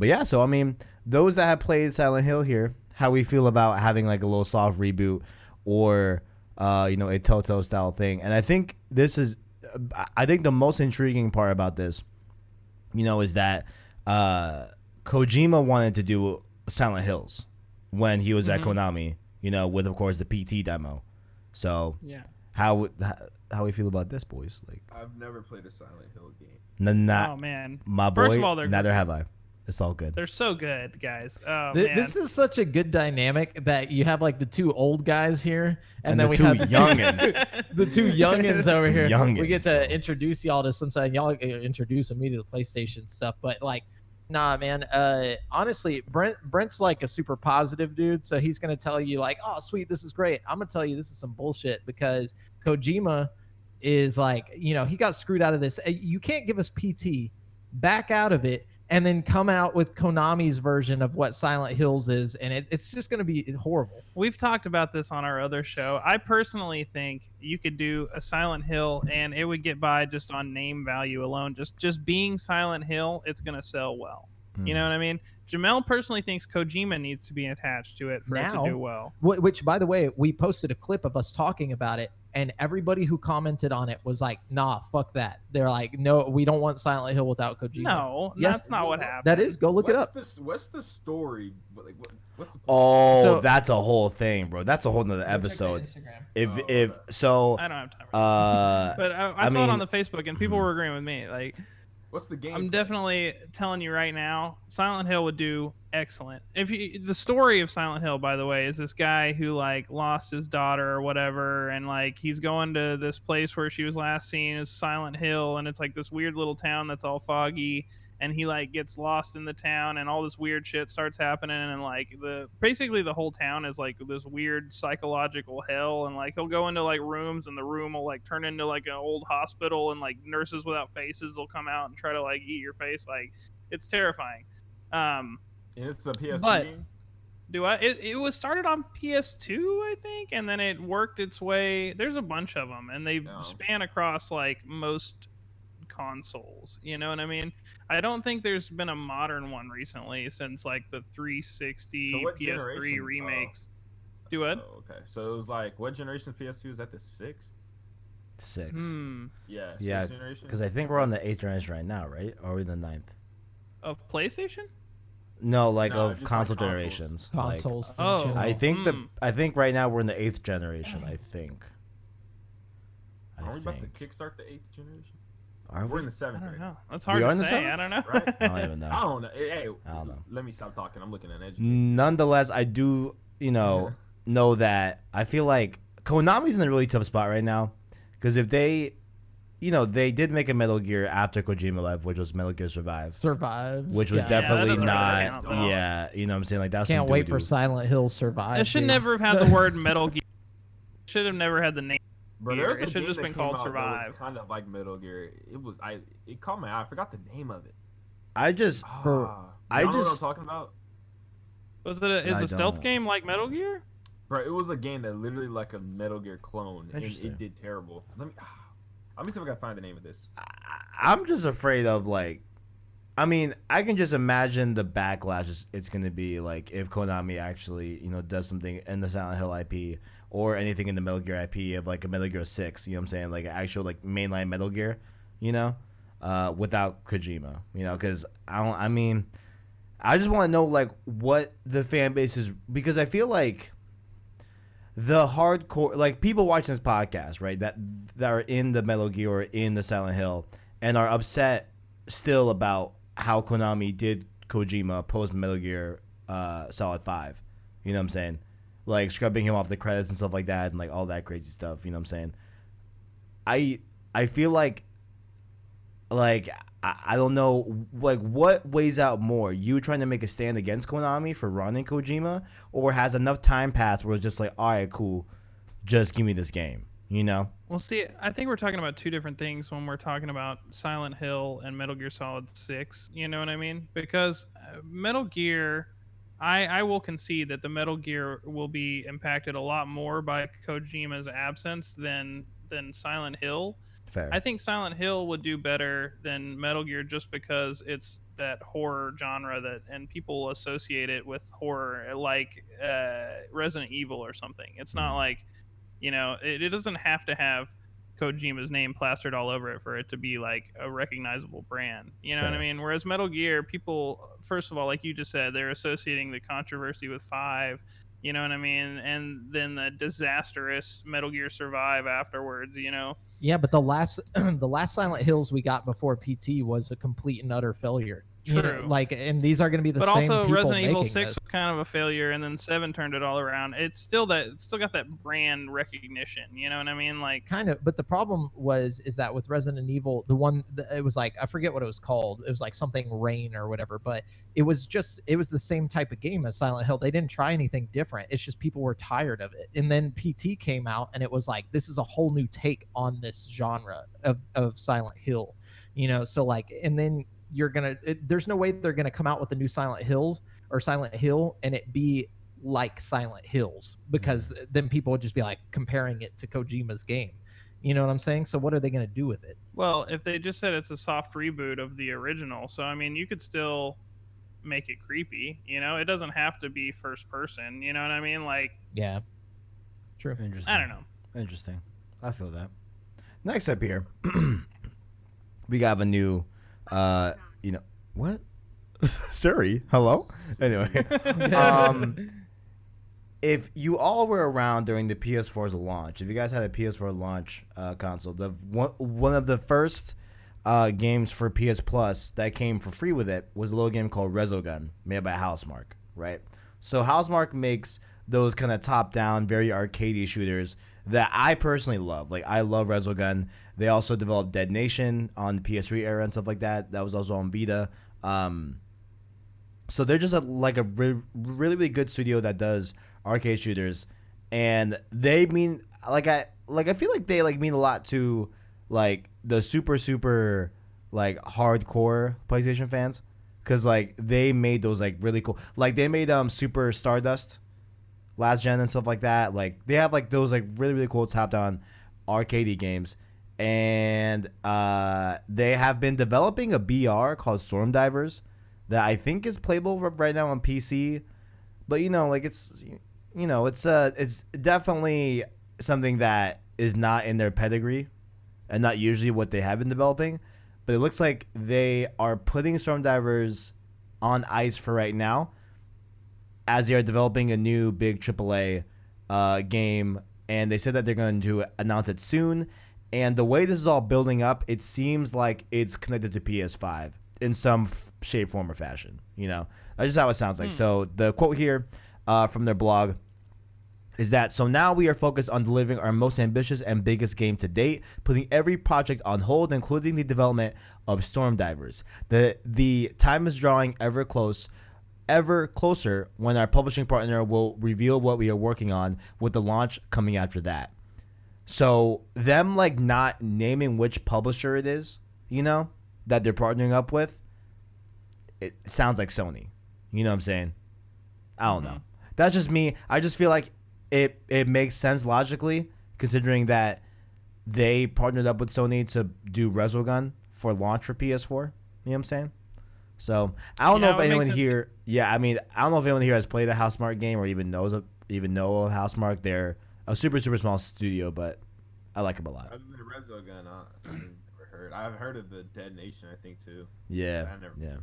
yeah. So I mean, those that have played Silent Hill here, how we feel about having like a little soft reboot or a Telltale style thing. And I think the most intriguing part about this, you know, is that Kojima wanted to do Silent Hills when he was at Konami, you know, with of course the PT demo. So yeah, how we feel about this, boys? Like, I've never played a Silent Hill game. Oh man, my boy. First of all, neither have I. It's all good. They're so good, guys. Oh, This is such a good dynamic that you have like the two old guys here, and then the we two have youngins. the two youngins over here. Youngins, we get to bro. introduce y'all to something. Y'all introduce me to the PlayStation stuff, but like, nah, man. Honestly, Brent's like a super positive dude, so he's gonna tell you like, oh, sweet, this is great. I'm gonna tell you this is some bullshit, because Kojima is like, you know, he got screwed out of this. You can't give us PT, back out of it, and then come out with Konami's version of what Silent Hills is, and it's just going to be horrible. We've talked about this on our other show. I personally think you could do a Silent Hill and it would get by just on name value alone. Just being Silent Hill, it's going to sell well. You know what I mean? Jamal personally thinks Kojima needs to be attached to it for it to do well. Which, by the way, we posted a clip of us talking about it, and everybody who commented on it was like, nah, fuck that. They're like, no, we don't want Silent Hill without Kojima. No, Yes, that's not what happened. That is. Go look it up. What's the story? What's the Oh, that's a whole thing, bro. That's a whole nother episode. If so, I don't have time for that. But I saw it on the Facebook, and people were agreeing with me. Like, what's the game? I'm definitely telling you right now, Silent Hill would do excellent. If you, the story of Silent Hill, by the way, is this guy who like lost his daughter or whatever, and like he's going to this place where she was last seen is Silent Hill, and it's like this weird little town that's all foggy, and he like gets lost in the town, and all this weird shit starts happening, and like basically the whole town is like this weird psychological hell, and like he'll go into like rooms, and the room will like turn into like an old hospital, and like nurses without faces will come out and try to like eat your face. Like it's terrifying. And it's a PS2 But- game. It was started on PS2, I think, and then it worked its way. There's a bunch of them, and they Oh. span across like most consoles. You know what I mean? I don't think there's been a modern one recently since like the 360, So what PS3 generation? remakes. Do what? Oh, okay. So it was like, what generation of PS2 is that? The 6th? 6. Yeah. Yeah, 6th generation? because I think we're on the 8th generation right now, right? Or are we in the 9th? Of PlayStation? No, like No, of just like console consoles. generations. Like, Consoles. in Oh. general. I think right now we're in the 8th generation. I think. Are we about to kickstart the 8th generation? Are We're we? in the 7th I don't grade. know. That's We hard are to in the say. seventh? I don't know. Right? I don't even I know. don't know. Hey, I don't know. let me stop talking. I'm looking at education. Nonetheless, I do, know that I feel like Konami's in a really tough spot right now because if they, they did make a Metal Gear after Kojima left, which was Metal Gear Survive, which was Yeah. definitely doesn't really not. count, though. Yeah, you know what I'm saying? Like that's Can't some wait for doo-doo. Silent Hill Survive. It should dude. never have had the word Metal Gear. It should have never had the name. Bro, Gear. there's a It should've game just that been came called out that was Survive. kind of like Metal Gear. It caught my eye. I forgot the name of it. I just Bro, I Y'all know just- what I'm talking about? Was it I a stealth don't. game like Metal Gear? Bro, it was a game that literally like a Metal Gear clone, and Interesting. it did terrible. Let me see if I can find the name of this. I'm just afraid of like, I mean, I can just imagine the backlash it's going to be like if Konami actually, does something in the Silent Hill IP or anything in the Metal Gear IP of like a Metal Gear 6, you know what I'm saying? Like an actual like mainline Metal Gear, without Kojima, because I just want to know like what the fan base is, because I feel like the hardcore, like people watching this podcast, right, that are in the Metal Gear or in the Silent Hill and are upset still about how Konami did Kojima post Metal Gear Solid 5. You know what I'm saying? Like scrubbing him off the credits and stuff like that and like all that crazy stuff, you know what I'm saying? I feel like I don't know, like what weighs out more, you trying to make a stand against Konami for running Kojima, or has enough time passed where it's just like, all right, cool, just give me this game, Well, see, I think we're talking about two different things when we're talking about Silent Hill and Metal Gear Solid 6. You know what I mean? Because Metal Gear, I will concede that the Metal Gear will be impacted a lot more by Kojima's absence than Silent Hill. Fair. I think Silent Hill would do better than Metal Gear just because it's that horror genre and people associate it with horror, like Resident Evil or something. It's not like, it doesn't have to have Kojima's name plastered all over it for it to be like a recognizable brand. You know what I Fair. mean? Whereas Metal Gear, people, first of all, like you just said, they're associating the controversy with 5. You know what I mean? And then the disastrous Metal Gear Survive afterwards, Yeah, but the last Silent Hills we got before PT was a complete and utter failure. True. And these are going to be the But same also people Resident Evil making 6 this. was kind of a failure, and then 7 turned it all around. It's still got that brand recognition. You know what I mean? Like, Kind of, but the problem is that with Resident Evil, it was like, I forget what it was called. It was like something Rain or whatever, but it was the same type of game as Silent Hill. They didn't try anything different. It's just people were tired of it. And then PT came out, and it was like, this is a whole new take on this genre of Silent Hill. So like, and then there's no way they're gonna come out with a new Silent Hills or Silent Hill and it be like Silent Hills, because then people would just be like comparing it to Kojima's game. You know what I'm saying? So what are they gonna do with it? well, if they just said it's a soft reboot of the original, so I mean, you could still make it creepy. It doesn't have to be first person. You know what I mean? Like, Yeah, true. Interesting. I don't know. Interesting. I feel that. Next up here, we got a new, what? Siri, hello? Anyway, if you all were around during the PS4's launch, if you guys had a PS4 launch console, one of the first games for PS Plus that came for free with it was a little game called Resogun, made by Housemarque, right? So Housemarque makes those kind of top-down, very arcadey shooters that I personally love. Like, I love Resogun. They also developed Dead Nation on the PS3 era and stuff like that. That was also on Vita. So they're just really, really good studio that does arcade shooters, and they mean I feel like they mean a lot to like the super like hardcore PlayStation fans, because like they made those like really cool, like they made Super Stardust last gen and stuff like that. Like they have like those like really cool top down arcadey games, and they have been developing a BR called Storm Divers that I think is playable right now on PC, but it's definitely something that is not in their pedigree and not usually what they have been developing. But it looks like they are putting Storm Divers on ice for right now, as they are developing a new big AAA game, and they said that they're going to announce it soon. And the way this is all building up, it seems like it's connected to PS5 in some shape, form, or fashion. That's just how it sounds like. So the quote here from their blog is that, so now we are focused on delivering our most ambitious and biggest game to date, putting every project on hold, including the development of Storm Divers. The time is drawing ever closer when our publishing partner will reveal what we are working on, with the launch coming after that. So them like not naming which publisher it is, that they're partnering up with, it sounds like Sony. You know what I'm saying? I don't know. That's just me. I just feel like it makes sense logically, considering that they partnered up with Sony to do Resogun for launch for PS4. You know what I'm saying? So I don't know if anyone here. Yeah, I mean, I don't know if anyone here has played a Housemarque game or even know of Housemarque. They're a super small studio, but I like them a lot. Other than Resogun, I've never heard. I've heard of the Dead Nation, I think, too. Yeah, I never. Yeah.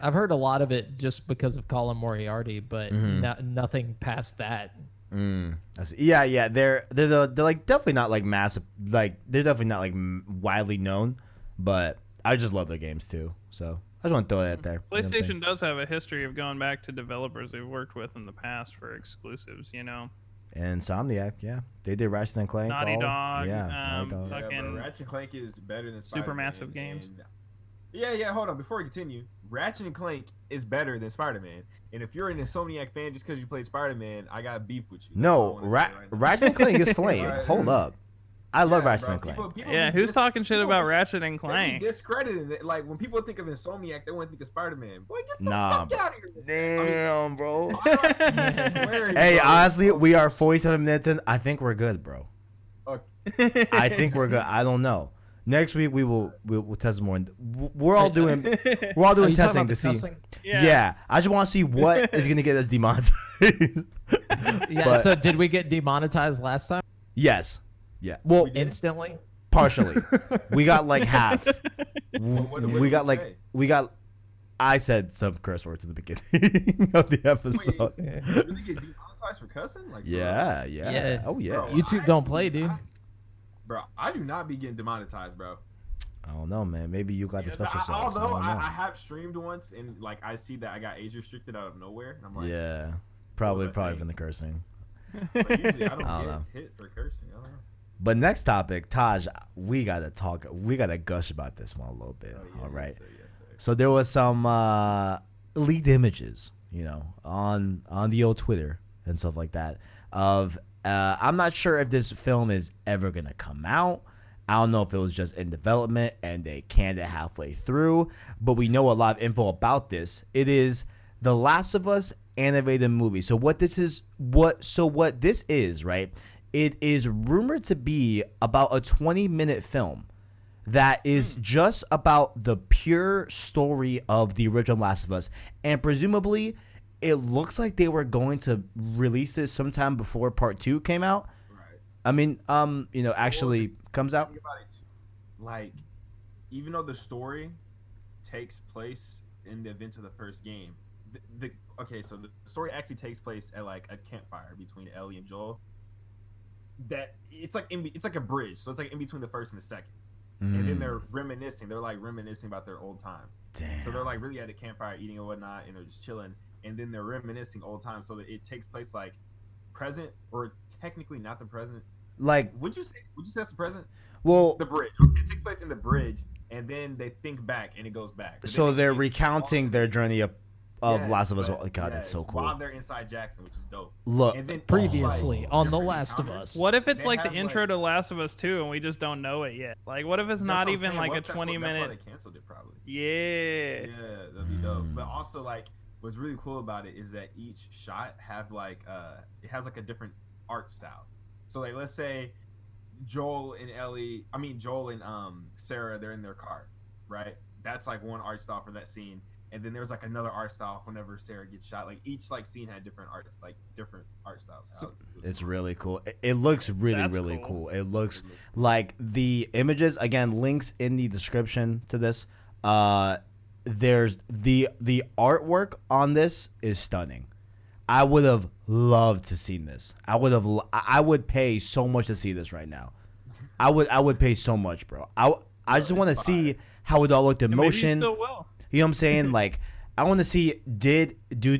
I've heard a lot of it just because of Colin Moriarty, but nothing past that. Yeah. They're like definitely not like massive. Like they're definitely not like widely known, but I just love their games too. So I just want to throw that there. PlayStation does have a history of going back to developers they've worked with in the past for exclusives. And Insomniac, yeah, they did Ratchet and Clank. Naughty Dog, Naughty Dog. fucking Ratchet and Clank is better than Spider-Man. Supermassive games. Yeah. Hold on, before we continue, Ratchet and Clank is better than Spider-Man. And if you're an Insomniac fan just because you played Spider-Man, I got beef with you. No, Ratchet and Clank is flame. Hold up. I love Ratchet and Clank. People who's talking shit about Ratchet and Clank? Discrediting it. Like, when people think of Insomniac, they want to think of Spider-Man. Boy, get the fuck out of here. Damn, bro. Hey, honestly, we are 47 minutes in. I think we're good, bro. Okay. I think we're good. I don't know. Next week we'll test more. We're all doing testing to see. Yeah, I just want to see what is gonna get us demonetized. Yeah. So did we get demonetized last time? Yes. Yeah. Well, instantly. Partially. We got like half. We got. I said some curse words at the beginning of the episode. Wait, you really get demonetized for cussing? Like, yeah. Oh yeah. Bro, YouTube don't play, dude. Bro, I do not be getting demonetized, bro. I don't know, man. Maybe you got the special sauce. Although I have streamed once, and like I see that I got age restricted out of nowhere, and I'm like, yeah, probably from the cursing. But usually I don't get hit for cursing. I don't know. But next topic, Taj, we gotta gush about this one a little bit. All right. Yes, sir. So there was some leaked images, on the old Twitter and stuff like that of. I'm not sure if this film is ever going to come out. I don't know if it was just in development and they canned it halfway through, but we know a lot of info about this. It is The Last of Us animated movie. So what this is, right? It is rumored to be about a 20-minute film that is just about the pure story of the original Last of Us, and presumably it looks like they were going to release this sometime before part 2 came out. Right. I mean, actually comes out. Like, even though the story takes place in the events of the first game, so the story actually takes place at like a campfire between Ellie and Joel. That it's like a bridge, so it's like in between the first and the second. and then they're reminiscing. They're like reminiscing about their old time. Damn. So they're like really at a campfire eating or whatnot, and they're just chilling. And then they're reminiscing old times, so that it takes place like present, or technically not the present. Like, Would you say that's the present? well, The bridge. Okay, it takes place in the bridge, and then they think back, and it goes back. But so then they're they recounting their journey of Yes, Last of Us. but- God, that's so yes, cool. While they're inside Jackson, which is dope. Look, And then Previously on The different Last of encounters. Us. What if it's They like the have, intro like- to Last of Us 2 and we just don't know it yet? Like, what if it's That's not what I'm even saying. like What a if that's 20 That's why minute? they canceled it probably. Yeah. Yeah, that'd be dope. But also, like, what's really cool about it is that each shot have like it has like a different art style. So like, let's say Joel and Sarah, they're in their car, right? That's like one art style for that scene. And then there's like another art style whenever Sarah gets shot. Like each like scene had different art styles. it's really cool. It looks really, That's really cool. cool. It looks like the images, again, links in the description to this. There's the artwork on this is stunning. I would have loved to see this. I would pay so much to see this right now. I would pay so much, bro. I just want to see how it all looked in And maybe you motion. still will. You know what I'm saying? Like, I want to see do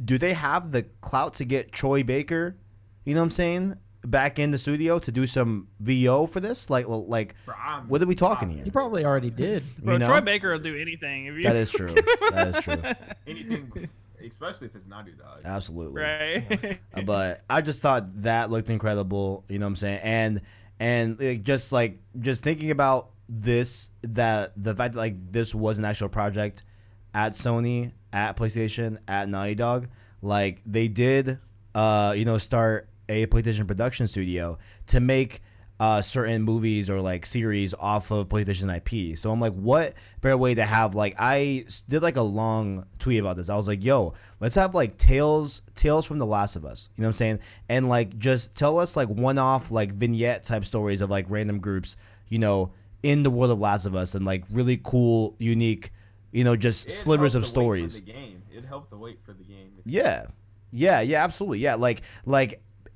they have the clout to get Troy Baker, you know what I'm saying, back in the studio to do some VO for this? Like Bro, what are we talking here? He probably already did. Bro, You know? Troy Baker will do anything. If you, That is true. That is true. anything, especially if it's Naughty Dog. Absolutely. right? But I just thought that looked incredible. You know what I'm saying? And just thinking about this, that the fact that like this was an actual project at Sony, at PlayStation, at Naughty Dog, like they did, start a PlayStation production studio to make certain movies or like series off of PlayStation IP. So I'm like, what better way to have, like, I did like a long tweet about this. I was like, yo, let's have like tales from The Last of Us. You know what I'm saying? And like just tell us like one-off like vignette type stories of like random groups, in the world of Last of Us, and like really cool, unique, just It slivers of helped the wait for stories. the game. It helped the wait for the game. Yeah, absolutely. Yeah, like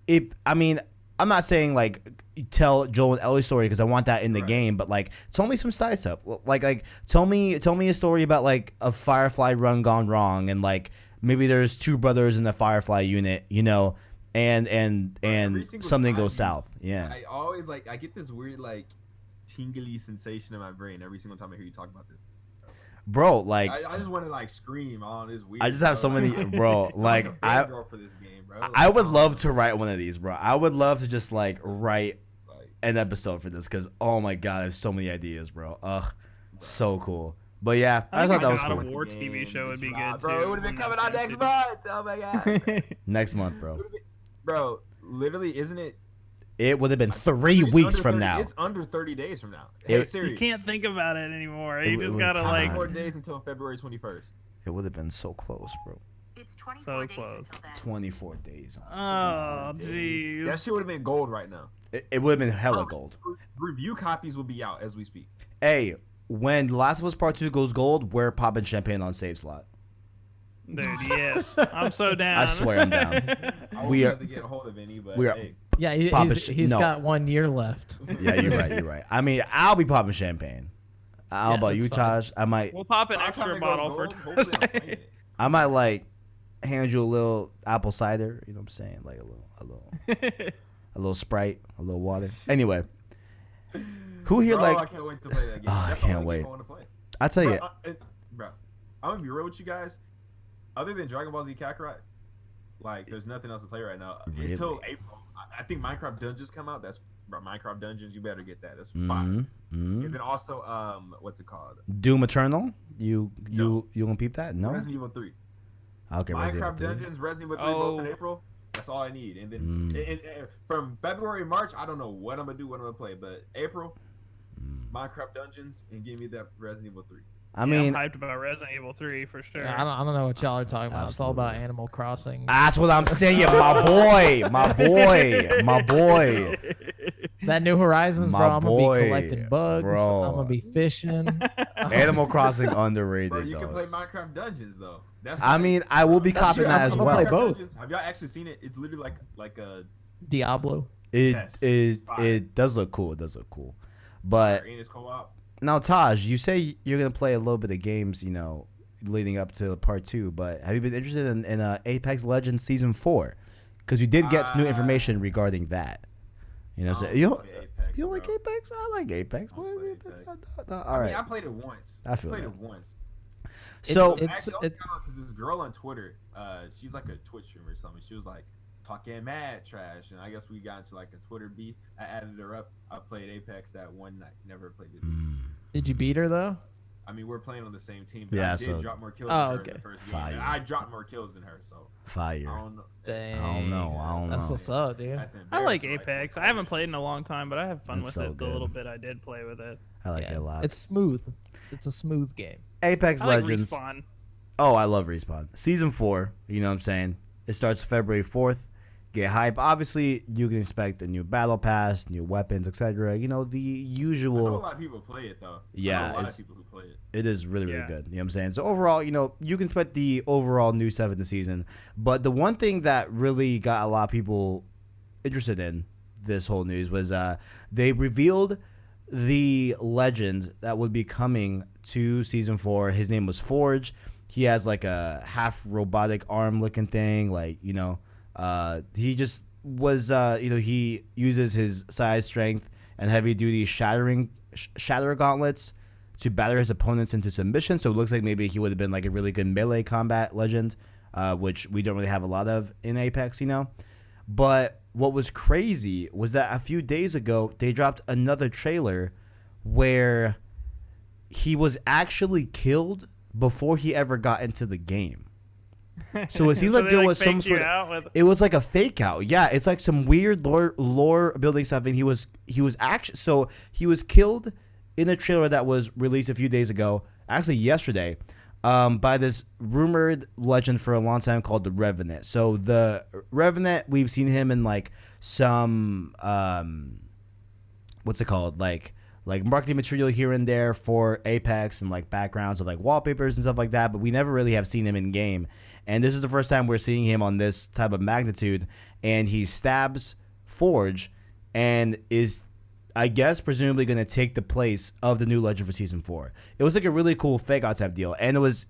it. I mean, I'm not saying like tell Joel and Ellie's story because I want that in the game, but like tell me some side stuff. Like tell me a story about like a Firefly run gone wrong, and like maybe there's two brothers in the Firefly unit, and Every single something time goes you- south. Yeah, I always I get this weird like tingly sensation in my brain every single time I hear you talk about this. bro. Like I just want to like scream on this weird. I just have so many, bro. Like I for this game, bro. I would love to write one of these, bro. I would love to just like write Like, an episode for this because oh my god, I have so many ideas, bro. Ugh, so cool. But yeah, I thought that was God of cool. War TV show would be good bro. too. It would have been when coming that out next started. month. Oh my god, Next month, bro. bro. Literally, isn't it? It would have been 3 It's weeks under from 30 now. It's under 30 days from now. Hey Siri, You can't think about it anymore. It You would- just it gotta would- like. 4 days until February 21st. It would have been so close, bro. It's 24 So days close. until then. 24 days. Oh, That jeez. shit would have been gold right now. It would have been hella gold. Review copies will be out as we speak. Hey, when The Last of Us Part 2 goes gold, we're popping champagne on save slot. Dude, yes. I'm so down. I swear I'm down. I We we are- have to get a hold of any, but we are- hey, Yeah, Papa he's no. got 1 year left. Yeah, you're right. You're right. I mean, I'll be popping champagne. I don't know about that's you, fine. Taj. I might We'll pop an by the time extra it goes bottle for gold, hopefully I'm Tuesday. playing it. I might like hand you a little apple cider. You know what I'm saying? Like a little Sprite, a little water. Anyway, who here Bro, I like? can't wait to play that game. Oh, I That's the can't only wait. game I want to play. I tell you, Bro, I'm gonna be real with you guys. Other than Dragon Ball Z Kakarot, like there's nothing else to play right now Really? until April. I think Minecraft Dungeons come out. That's bro, Minecraft Dungeons. You better get that. That's fire. mm-hmm. And then also, what's it called? Doom Eternal. You gonna peep that? No. Resident Evil 3. Okay, Resident Minecraft Evil 3. Dungeons, Resident Evil 3 both in Oh. April. That's all I need. And then and from February, March, I don't know what I'm gonna do, what I'm gonna play, but April, Minecraft Dungeons, and give me that Resident Evil 3. I mean, I'm hyped about Resident Evil 3 for sure. Yeah, I don't know what y'all are talking about. It's all about Absolutely. Animal Crossing. that's what I'm saying, my boy. That New Horizons, My bro. I'm gonna boy, be collecting bugs. bro. I'm gonna be fishing. Animal Crossing underrated, Bro, you though. can play Minecraft Dungeons though. That's I mean, I will be That's copying true. that I'm as gonna well. play Minecraft both. Dungeons, have y'all actually seen it? It's literally like a Diablo. It Yes, it fire. it does look cool. It does look cool. But Arenas co-op. now, Taj, you say you're gonna play a little bit of games, leading up to part 2. But have you been interested in Apex Legends Season 4? Because we did get some new information regarding that. You know what I'm saying? You don't like Apex? I like Apex. I don't play Apex. All right. I played it once. I feel played that. it once. So it's because this girl on Twitter, she's like a Twitch streamer or something. She was like talking mad trash, and I guess we got into like a Twitter beef. I added her up. I played Apex that one night. Never played it. Did you beat her though? I mean, we're playing on the same team. But Yeah, I did so- drop more kills than her okay. in the first Fire. game. And I dropped more kills than her, so fire. I don't know. Dang. I don't know. That's what's up, dude. That's I like embarrassing, Apex. I haven't played in a long time, but I have fun It's with so it. The good. little bit I did play with it. I like it a lot. It's smooth. It's a smooth game. Apex I like Legends. Respawn. Oh, I love Respawn. Season 4, you know what I'm saying? It starts February 4th. Get hype. Obviously, you can expect a new battle pass, new weapons, etc. You know, the I know a usual. lot of people play it though. Yeah, I know a lot it's- of people who play it. It is really, really Yeah. good. You know what I'm saying? So overall, you can expect the overall new stuff in the season. But the one thing that really got a lot of people interested in this whole news was they revealed the legend that would be coming to season 4. His name was Forge. He has like a half robotic arm looking thing. Like, he just was, he uses his size, strength, and heavy duty shatter gauntlets to batter his opponents into submission. So it looks like maybe he would have been like a really good melee combat legend, which we don't really have a lot of in Apex, But what was crazy was that a few days ago, they dropped another trailer where he was actually killed before he ever got into the game. So it seems like there was some sort of, it was like a fake out. Yeah, it's like some weird lore building stuff. And he was actually, so he was killed in a trailer that was released a few days ago, actually yesterday, by this rumored legend for a long time called the Revenant. So the Revenant, we've seen him in like some, what's it called? Like marketing material here and there for Apex and like backgrounds of like wallpapers and stuff like that, but we never really have seen him in game. And this is the first time we're seeing him on this type of magnitude, and he stabs Forge and is, I guess, presumably going to take the place of the new legend for season 4. It was like a really cool fake out type deal, and it was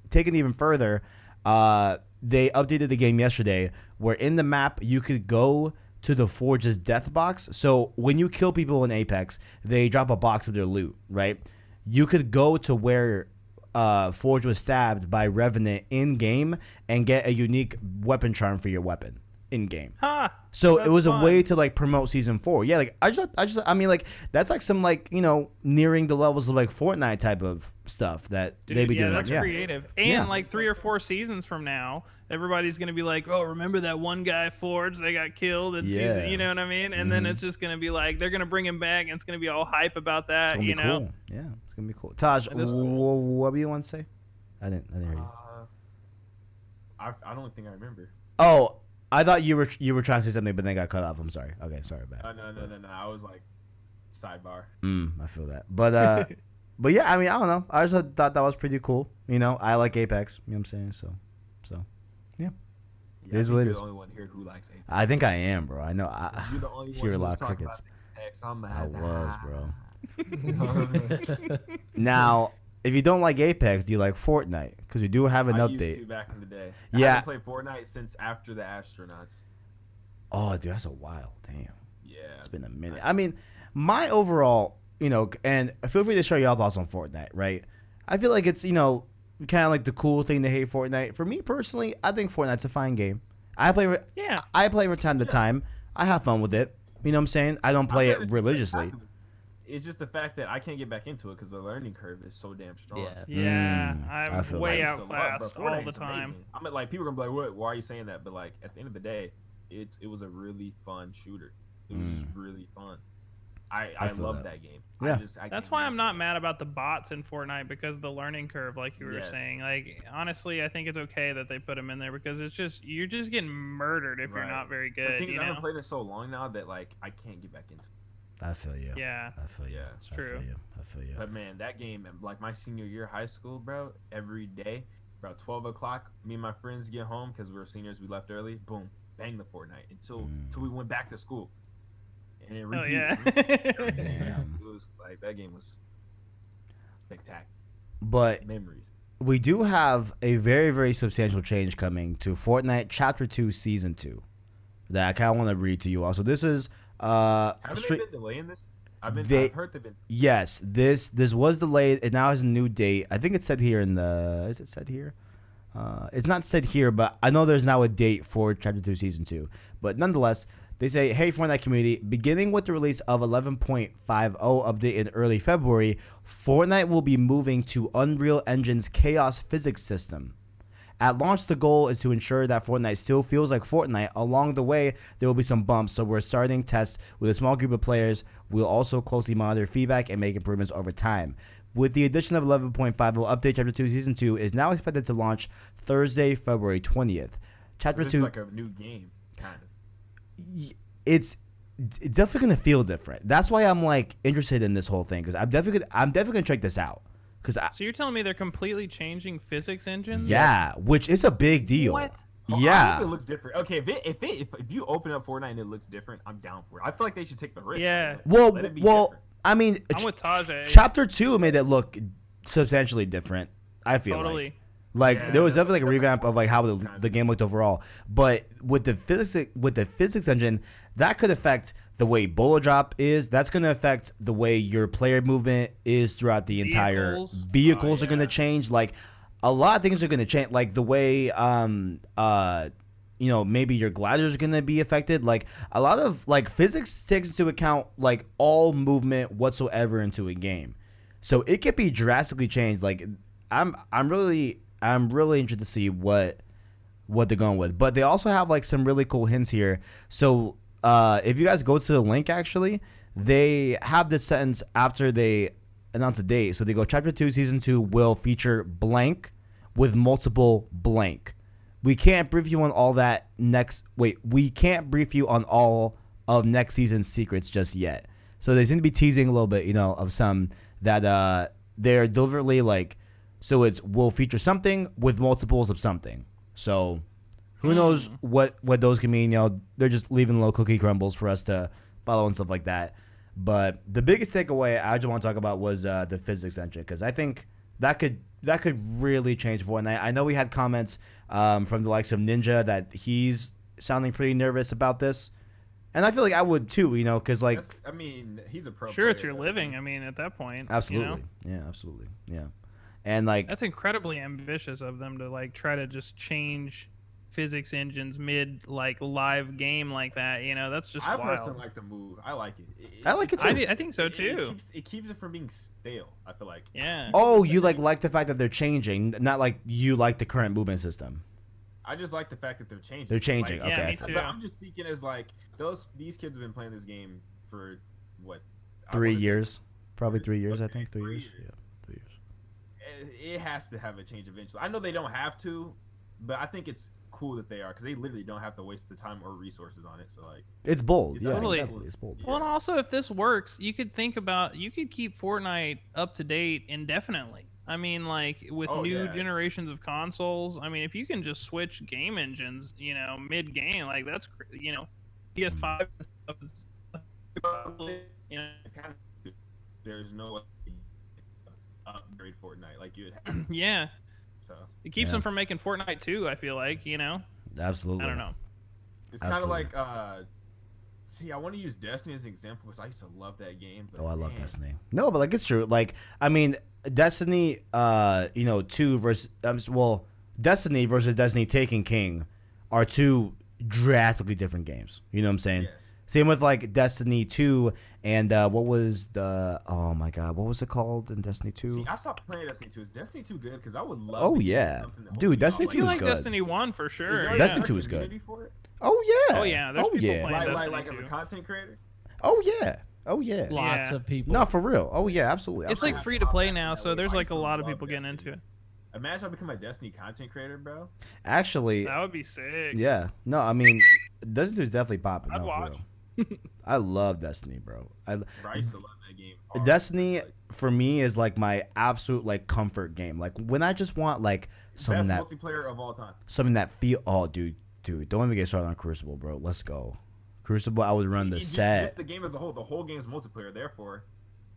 taken even further. They updated the game yesterday, where in the map you could go to the Forge's death box. So when you kill people in Apex, they drop a box of their loot, right? You could go to where Forge was stabbed by Revenant in game and get a unique weapon charm for your weapon in game. Huh. So That's it was fun. a way to like promote season 4. Yeah, like I mean, like that's like some like nearing the levels of like Fortnite type of stuff that Dude, they be yeah, doing. that's creative. And Yeah. like 3 or 4 seasons from now, everybody's gonna be like, "Oh, remember that one guy Forge? They got killed." And Yeah. you know what I mean? And then it's just gonna be like they're gonna bring him back, and it's gonna be all hype about It's that. gonna You be know? cool. Yeah, it's gonna be cool. Taj, It is cool. what do you want to say? I didn't hear you. I don't think I remember. Oh, I thought you were trying to say something, but then got cut off. I'm sorry. Okay, sorry about that. No. I was like, sidebar. I feel that. But but yeah, I mean, I don't know. I just thought that was pretty cool. I like Apex. You know what I'm saying? So yeah. Yeah, Is I think what it you're is. the only one here who likes Apex. I think I am, bro. I know. You're the only hear a one lot who's of talking crickets. about Apex. I'm I mad. was, bro. Now, if you don't like Apex, do you like Fortnite? Because we do have an I update. used to back in the day. Yeah. I haven't played Fortnite since after the astronauts. Oh, dude, that's a while. Damn. Yeah. It's been a minute. I mean, my overall, and feel free to share your thoughts on Fortnite, right? I feel like it's, kind of like the cool thing to hate Fortnite. For me personally, I think Fortnite's a fine game. I play from time to time. I have fun with it. You know what I'm saying? I don't play it religiously. It's just the fact that I can't get back into it because the learning curve is so damn strong. Yeah. Yeah, I I'm feel way I used to love, outclassed but all Fortnite the is time. amazing. I mean, like people are gonna be like, "What? Why are you saying that?" But like at the end of the day, it was a really fun shooter. It was just really fun. I feel love that. that game. Yeah. I That's can't why get I'm into not it. mad about the bots in Fortnite, because the learning curve, like you were Yes. saying. Like honestly, I think it's okay that they put them in there because you're just getting murdered if you're Right. not very The good. thing is, You I've know? been playing it so long now that like I can't get back into it. I feel you. Yeah. I feel you. Yeah, it's true. I feel you. But man, that game, like my senior year of high school, bro, every day, about 12 o'clock, me and my friends get home because we were seniors, we left early, boom, bang the Fortnite until we went back to school. and it Oh repeat. yeah. It was like that game was spectacular. But Memories. we do have a very, very substantial change coming to Fortnite Chapter 2 Season 2 that I kind of want to read to you all. So this is Haven't they been delaying this? I've heard they've been. Yes, this was delayed. It now has a new date. I think it's said here in the. Is it said here? It's not said here, but I know there's now a date for Chapter 2 Season 2. But nonetheless, they say, hey, Fortnite community, beginning with the release of 11.50 update in early February, Fortnite will be moving to Unreal Engine's Chaos Physics system. At launch, the goal is to ensure that Fortnite still feels like Fortnite. Along the way, there will be some bumps, so we're starting tests with a small group of players. We'll also closely monitor feedback and make improvements over time. With the addition of 11.50 update, Chapter 2 Season 2 is now expected to launch Thursday, February 20th. Chapter 2 is like a new game, kind of. It's definitely gonna feel different. That's why I'm like interested in this whole thing, because I'm definitely gonna check this out. So you're telling me they're completely changing physics engines? Yeah, which is a big deal. What? I Yeah, hope it looks different. Okay, if you open up Fortnite and it looks different, I'm down for it. I feel like they should take the risk. Yeah. well, Let it be well, different. I mean, I'm with Tajae. Chapter 2 made it look substantially different. I feel Totally. like Yeah, there was that's- definitely like a that's revamp of like how kind the game looked overall. But with the physics engine, that could affect the way bullet drop is. That's going to affect the way your player movement is throughout the entire vehicles are going to change. Like a lot of things are going to change. Like the way maybe your gliders are going to be affected. Like a lot of like physics takes into account like all movement whatsoever into a game. So it could be drastically changed. Like I'm really interested to see what they're going with. But they also have like some really cool hints here. So if you guys go to the link, actually, they have this sentence after they announce a date. So they go, Chapter 2 Season 2 will feature blank with multiple blank. We can't brief you on all that we can't brief you on all of next season's secrets just yet. So they seem to be teasing a little bit, of some that they're deliberately like, so will feature something with multiples of something. So who knows what those can mean? They're just leaving little cookie crumbles for us to follow and stuff like that. But the biggest takeaway I just want to talk about was the physics engine, because I think that could really change Fortnite. I know we had comments from the likes of Ninja that he's sounding pretty nervous about this, and I feel like I would too. Because like he's a pro. Sure, it's player, your living. I mean, at that point. Absolutely, yeah, absolutely, yeah. And like that's incredibly ambitious of them to like try to just change physics engines mid like live game like that. That's just I wild. personally like the move. I like it. I like it too. I think so too. It keeps it from being stale. I feel like. Yeah. Oh, you like the fact that they're changing, not like you like the current movement system. I just like the fact that they're changing. They're changing. Like, okay. Yeah, me too. But I'm just speaking as like these kids have been playing this game for what? 3 years, probably 3 years. I think 3 years. Yeah, 3 years. It has to have a change eventually. I know they don't have to, but I think it's cool that they are, because they literally don't have to waste the time or resources on it. So like, it's bold. It's Yeah, totally- exactly. It's bold. Well, and also if this works, you could keep Fortnite up to date indefinitely. I mean, like with new generations of consoles. I mean, if you can just switch game engines, mid game, like that's PS5 and stuff. there's no way to upgrade Fortnite like you would have. Yeah, So it keeps Yeah. them from making Fortnite 2. I feel like Absolutely. I don't know. it's kind of Absolutely. like see, I want to use Destiny as an example because I used to love that game. But Oh, I love man, Destiny. No, but like it's true. Like I mean, Destiny, 2 versus Destiny versus Destiny Taken King are two drastically different games. You know what I'm saying? Yes. Same with like Destiny 2 and what was it called in Destiny 2? See, I stopped playing Destiny 2. Is Destiny 2 good? Because I would love. Oh, to use yeah. something that Dude, holds me Destiny off. 2 You is like good. Destiny 1 for Is sure. there Yeah. Destiny a 2 is good. community for it? Oh yeah. Oh yeah, there's people playing Like Destiny as a 2. content creator. Oh yeah. Oh yeah. Lots Yeah. of people. No, for real. Oh yeah, absolutely. It's like absolutely. free to play now, Yeah, so wait, there's I like used a to lot of love people getting Destiny. into it. Imagine I become a Destiny content creator, bro. Actually, That would be sick. yeah. No, I mean, Destiny 2 is definitely popping. I'd No, for watch. real. I love Destiny, bro. Bro, I used to love that game. hard. Destiny Like, for me is like my absolute like comfort game. Like when I just want like something best that multiplayer of all time. feel. Oh, dude, don't even get started on Crucible, bro. Let's go. Crucible, I would run the set. Just the game as a whole. The whole game's multiplayer. Therefore,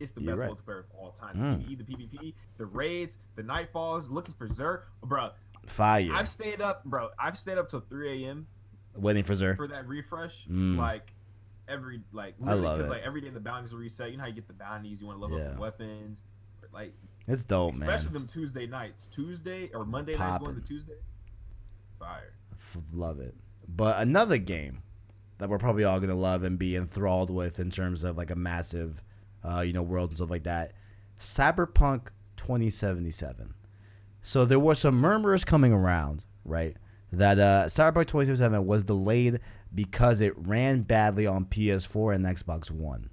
it's the best multiplayer of all time. The PvP, the raids, the nightfalls, looking for Xur. Bro, fire. I've stayed up till 3 a.m. waiting for Xur. For that refresh. Like, literally, I love it. Like, every day the bounties will reset. You know how you get the bounties, you want to level up the weapons. Like, it's dope, man. Especially them Tuesday nights. Tuesday or Monday nights going to Tuesday. Fire. Love it. But another game that we're probably all gonna love and be enthralled with in terms of like a massive, world and stuff like that. Cyberpunk 2077. So there were some murmurs coming around, right, that Cyberpunk 2077 was delayed because it ran badly on PS4 and Xbox One,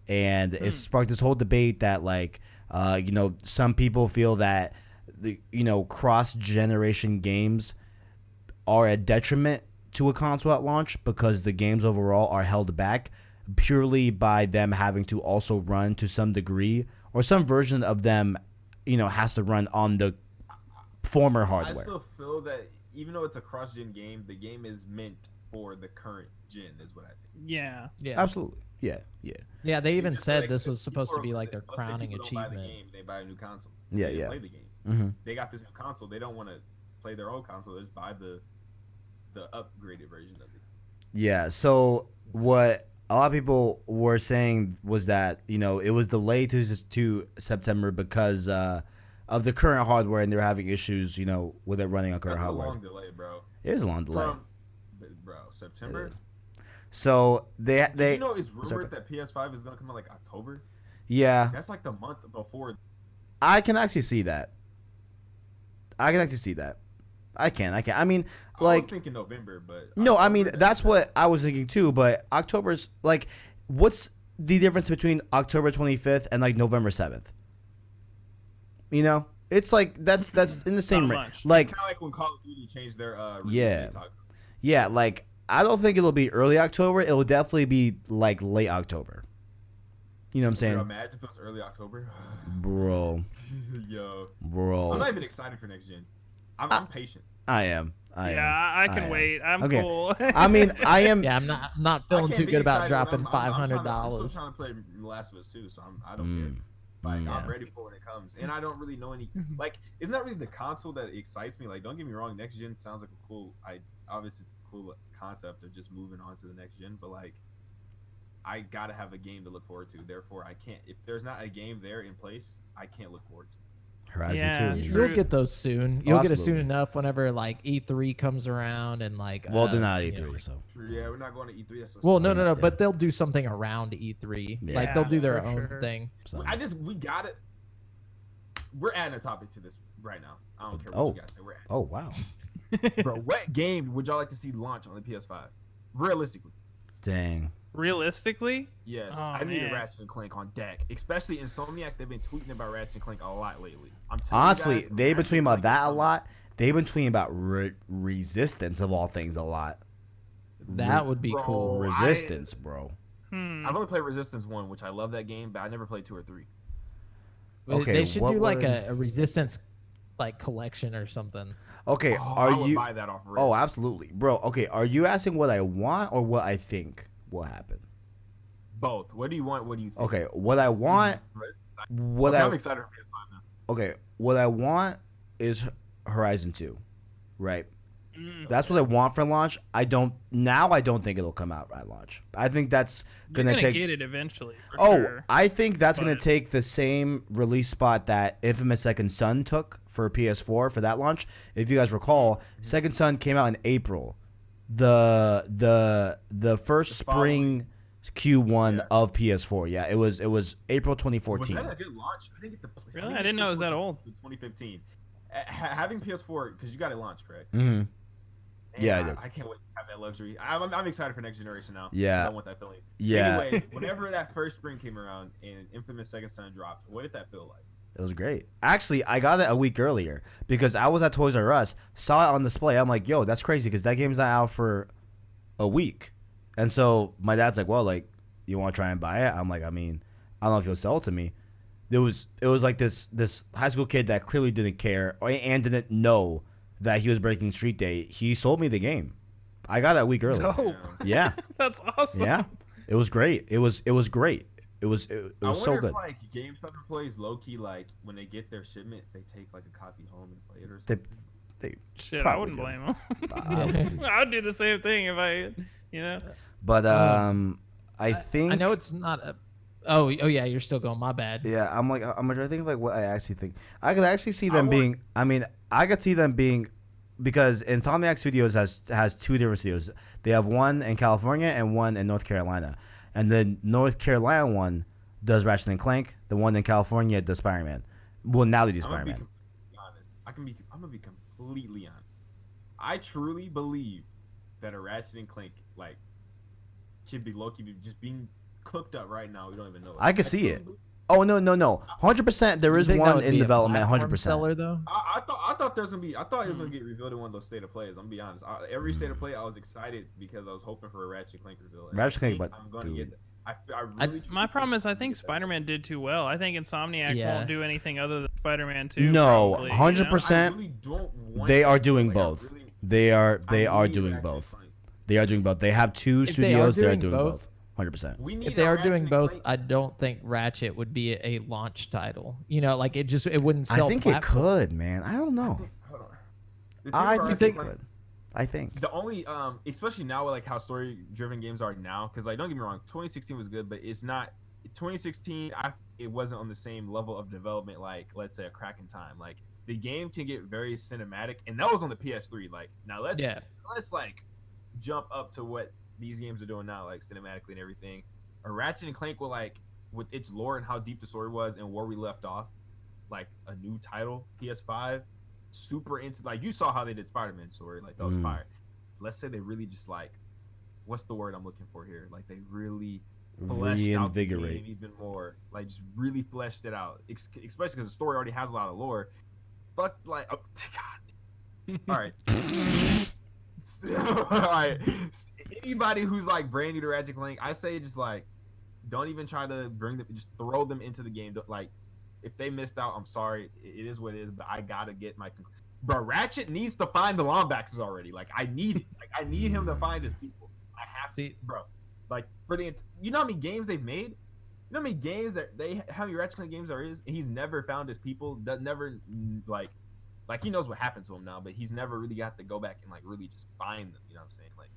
and it sparked this whole debate that some people feel that the cross-generation games are a detriment to a console at launch because the games overall are held back purely by them having to also run to some degree, or some version of them, has to run on the former hardware. I still feel that even though it's a cross-gen game, the game is meant for the current gen, is what I think. Yeah. Absolutely. Yeah. Yeah, they even said like, this was supposed to be like their let's say crowning people don't achievement. Buy the game, they buy a new console. Yeah, they yeah. Play the game. Mm-hmm. They got this new console. They don't want to play their old console. They just buy the upgraded version of it. Yeah. So what a lot of people were saying was that it was delayed to September because of the current hardware, and they're having issues with it running on current hardware. That's a long delay, bro. It is a long delay. September. So they it's rumored that PS5 is gonna come out like October. Yeah, that's like the month before. I can actually see that. I can. I mean, like, I was thinking November, but no, I mean that's what I was thinking too. But October's like, what's the difference between October 25th and like November 7th? It's like that's in the same range. Like, kind of like when Call of Duty changed their yeah. Like, I don't think it'll be early October. It'll definitely be like late October. You know what I'm saying? Imagine if it was early October, bro. Bro. I'm not even excited for next gen. I'm patient. I am. I can wait. I'm cool. I mean, I am. Yeah, I'm not feeling too good about dropping $500. I'm still trying to play The Last of Us 2, so I don't care. Like, I'm ready for when it comes, and I don't really know any. Like, it's not really the console that excites me. Like, don't get me wrong, next gen sounds like a cool. Obviously it's a cool concept of just moving on to the next gen, but like, I gotta have a game to look forward to. Therefore, I can't. If there's not a game there in place, I can't look forward to. Horizon 2. You'll get those soon. You'll get it soon enough whenever like E3 comes around and like. Well, they're not E3, so. Yeah, we're not going to E3. That's no. But they'll do something around E3. Yeah. Like they'll do their own thing. So. We got it. We're adding a topic to this right now. I don't care what you guys say. We're adding. Oh wow. Bro, what game would y'all like to see launch on the PS5? Realistically. Dang. Realistically? Yes. I need a Ratchet and Clank on deck. Especially Insomniac. They've been tweeting about Ratchet and Clank a lot lately. Honestly, they've been tweeting about that a lot. They've been tweeting about Resistance of all things a lot. That would be cool. Resistance, bro. I've only played Resistance 1, which I love that game, but I never played 2 or 3. Okay, they should do like a Resistance like collection or something. Okay, I would buy that off Reddit. Oh, absolutely, bro. Okay, are you asking what I want or what I think will happen? Both. What do you want? What do you think? Okay, what I want. I'm excited for PS5 now. Okay, what I want is Horizon 2, right? That's what I want for launch. I don't think it'll come out at launch. I think that's gonna take. Get it eventually. Sure. I think that's gonna take the same release spot that Infamous Second Son took for PS4 for that launch. If you guys recall, Second Son came out in April. The first spring Q1 of PS4. Yeah, it was April 2014. Was that a good launch? I didn't get the. Really, I didn't know it was that old. 2015. Having PS4 because you got it launched, correct? Mm-hmm. Yeah, I can't wait to have that luxury. I'm excited for next generation now. Yeah, I want that feeling. Yeah. Anyways, whenever that first spring came around and Infamous Second Son dropped, what did that feel like? It was great. Actually, I got it a week earlier because I was at Toys R Us, saw it on display. I'm like, yo, that's crazy because that game's not out for a week. And so my dad's like, well, like, you want to try and buy it? I'm like, I mean, I don't know if you'll sell it to me. It was like this high school kid that clearly didn't care and didn't know that he was breaking street day. He sold me the game. I got it a week early. Dope. Yeah, That's awesome. yeah. It was great. It was great. It was so good. If, like GameStop employees, low key, like when they get their shipment, they take like a copy home and play it or something. They Shit, I probably wouldn't do. blame him. I would too. I would do the same thing if I, you know. But I think I know it's not a. Oh yeah, you're still going. My bad. Yeah, I'm trying to think of like what I actually think. I could actually see them being. I mean, I could see them being because Insomniac Studios has two different studios. They have one in California and one in North Carolina, and the North Carolina one does Ratchet and Clank. The one in California does Spider-Man. Well, now they do Spider-Man. I'm gonna be completely honest. I truly believe that a Ratchet and Clank like should be low-key just being cooked up right now. We don't even know. I could see it. Oh no, 100%. There is one in development. 100%. Seller though. I thought there's gonna be. I thought it was gonna get revealed in one of those state of plays. I'm gonna be honest. Every state of play, I was excited because I was hoping for a Ratchet and Clank reveal. And Ratchet and Clank, I'm but gonna dude. get that. I really. My problem is I think Spider-Man did too well. I think Insomniac won't do anything other than Spider-Man 2. No, probably, 100%. I really don't want They are that. doing Like, I both. really- They are I need doing Ratchet and both. Clank. They are doing both. They have two If they are studios. They are doing doing both- both. 100%. We need If they a are Ratchet doing and both, Clank- I don't think Ratchet would be a launch title. You know, like it wouldn't sell. I think it could, man. I don't know. Hold on. The thing I about do Ratchet think and it Clank- could. I think. The only especially now with like how story driven games are now, because like don't get me wrong, 2016 was good, but it's not 2016. It wasn't on the same level of development like let's say a Crack in Time. Like the game can get very cinematic, and that was on the PS3. Like now let's like jump up to what these games are doing now, like cinematically and everything. A Ratchet and Clank will like with its lore and how deep the story was and where we left off, like a new title, PS5, super into like you saw how they did Spider-Man story, like that was fire. Let's say they really just like, what's the word I'm looking for here? Like they really fleshed out the game Reinvigorate. even more, like just really fleshed it out, especially because the story already has a lot of lore. Fuck, like, oh, God. All right. All right. Anybody who's like brand new to Ratchet and Clank, I say just like, don't even try to bring them. Just throw them into the game. Like, if they missed out, I'm sorry. It is what it is. But I gotta get my. Bro, Ratchet needs to find the linebackers already. Like, I need it. Like, I need him to find his people. I have to, bro. Like, for the you know how many games they've made? You know how many games that they how many Ratchet and Clank games there is? And he's never found his people. That never like he knows what happened to him now, but he's never really got to go back and like really just find them. You know what I'm saying? Like,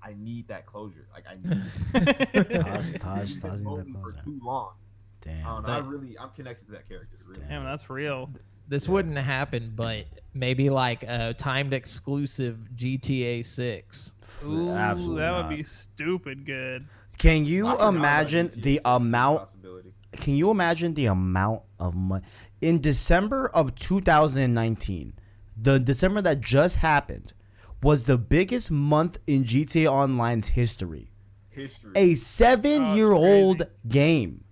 I need that closure. Like I need Taj He's need been that lonely for closure. too long. Damn. I don't know. I'm connected to that character. Really. Damn, that's real. This wouldn't happen, but maybe like a timed exclusive GTA 6. Ooh, Absolutely that not. would be stupid good. Can you I forgot about imagine GTA the 6 amount? possibility. Can you imagine the amount of money in December of 2019? The December that just happened was the biggest month in GTA Online's history. A 7-year-old game.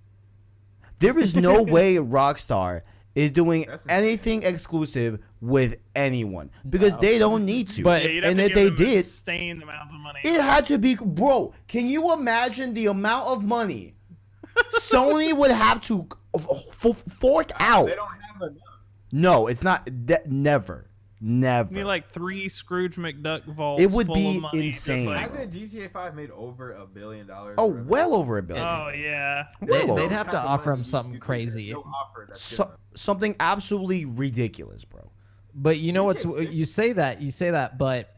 There is no way Rockstar is doing anything exclusive with anyone because they don't need to. But- Yeah, you'd have and to if give they them did, insane amounts of money. it had to be, bro. Can you imagine the amount of money Sony would have to fork out? They don't have enough. No, it's not. Never. You need Never. like 3 Scrooge McDuck vaults. It would full be of money, just insane. like- Hasn't GTA 5 made over $1 billion? Oh, well over $1 billion. oh yeah. Well over. They'd have to offer him something crazy. Something absolutely ridiculous, bro. But you know what's GTA 6? you say that, but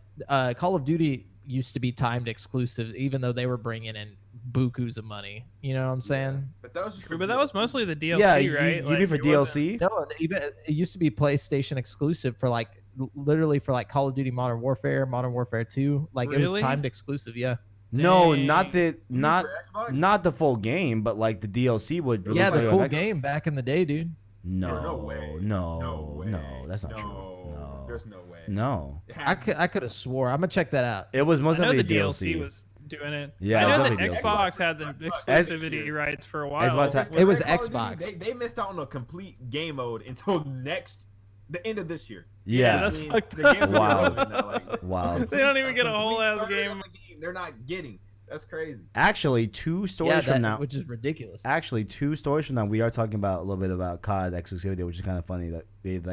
Call of Duty used to be timed exclusive, even though they were bringing in bukus of money. You know what I'm saying? But that was just. True, but that was mostly the DLC, Yeah, right? you mean for it wasn't- DLC? No, even it used to be PlayStation exclusive for like literally for like Call of Duty Modern Warfare, Modern Warfare 2. Like it Really? was timed exclusive. Yeah. No, Dang. not the not For Xbox? not the full game, but like the DLC would. Yeah, release the on full Xbox. game back in the day, dude. No, No way. no, way. no, that's not true. No. No, There's no way. no. It I has could have swore. I'm gonna check that out. It was most I know definitely the DLC. DLC was doing it. Yeah, I it know was that definitely Xbox had the exclusivity rights for a while. Xbox had- to- It was Call of Duty, Xbox. They missed out on a complete game mode until the end of this year. Yeah, that's Means fucked the up. game's Wow. released now, like, wow. They don't even get a whole complete ass third game. of the Oh, They're not getting. That's crazy. Actually, two stories from now. which is ridiculous. Actually, 2 stories from now, we are talking about a little bit about COD exclusivity, which is kind of funny that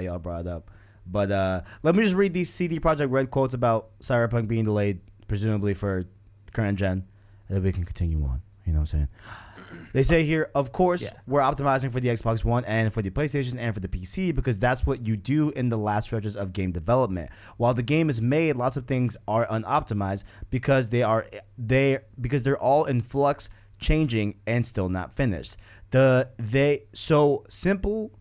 y'all brought it up. But let me just read these CD Projekt Red quotes about Cyberpunk being delayed, presumably for current gen, and then we can continue on. You know what I'm saying? They say here, of course, we're optimizing for the Xbox One and for the PlayStation and for the PC because that's what you do in the last stretches of game development. While the game is made, lots of things are unoptimized because they're all in flux, changing, and still not finished. Simple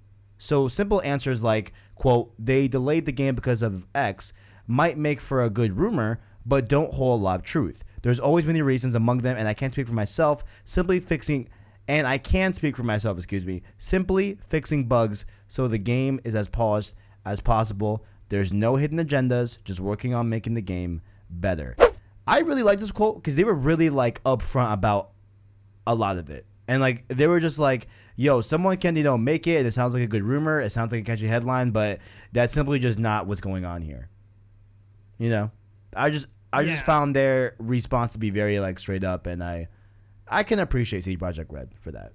answers like, quote, they delayed the game because of X might make for a good rumor, but don't hold a lot of truth. There's always many reasons among them, and I can't speak for myself. Simply fixing bugs so the game is as polished as possible. There's no hidden agendas, just working on making the game better. I really like this quote because they were really like upfront about a lot of it. And like they were just like, yo, someone can, make it, and it sounds like a good rumor, it sounds like a catchy headline, but that's simply just not what's going on here. I just found their response to be very like straight up, and I can appreciate CD Projekt Red for that.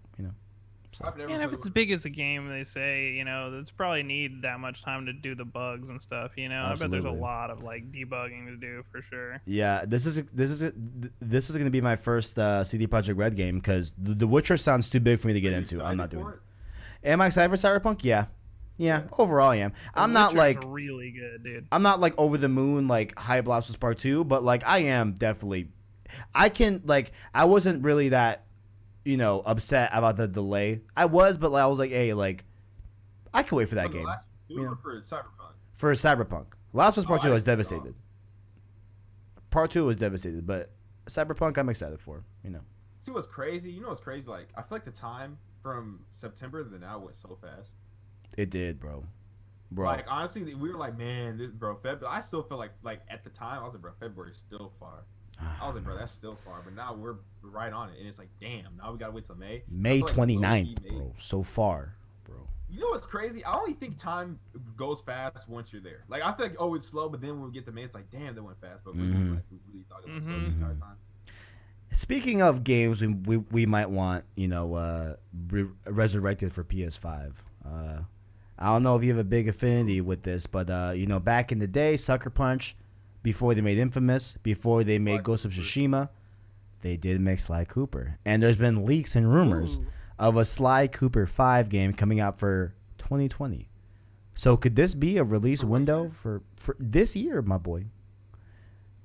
So. And if it's as big as a game, they say it's probably need that much time to do the bugs and stuff. I bet there's a lot of like debugging to do for sure. Yeah, this is going to be my first CD Projekt Red game because The Witcher sounds too big for me to get into. I'm not doing it. Am I excited for Cyberpunk? Yeah, overall I am. I'm not like really good, dude. I'm not like over the moon like High Blasters Part 2, but like I am definitely. I wasn't really that, upset about the delay. I was, but like, I was like, hey, like I can wait for that game. For Cyberpunk. For Cyberpunk, Last of Us Part 2 was devastated. Part 2 was devastated, but Cyberpunk I'm excited for. See what's crazy? What's crazy? Like I feel like the time from September to now went so fast. It did, bro. Like honestly, we were like, man, bro, I still feel like at the time I was like, bro, February's still far. I was like, bro, that's still far, but now we're right on it, and it's like, damn, now we gotta wait till May. May 29th, bro. So far, bro. You know what's crazy? I only think time goes fast once you're there. Like I think, it's slow, but then when we get to May, it's like, damn, that went fast. But we really thought it was slow the entire time. Speaking of games, we might want resurrected for PS5. I don't know if you have a big affinity with this, but back in the day, Sucker Punch, before they made Infamous, before they made Ghost of Tsushima, they did make Sly Cooper. And there's been leaks and rumors of a Sly Cooper 5 game coming out for 2020. So could this be a release window for this year, my boy?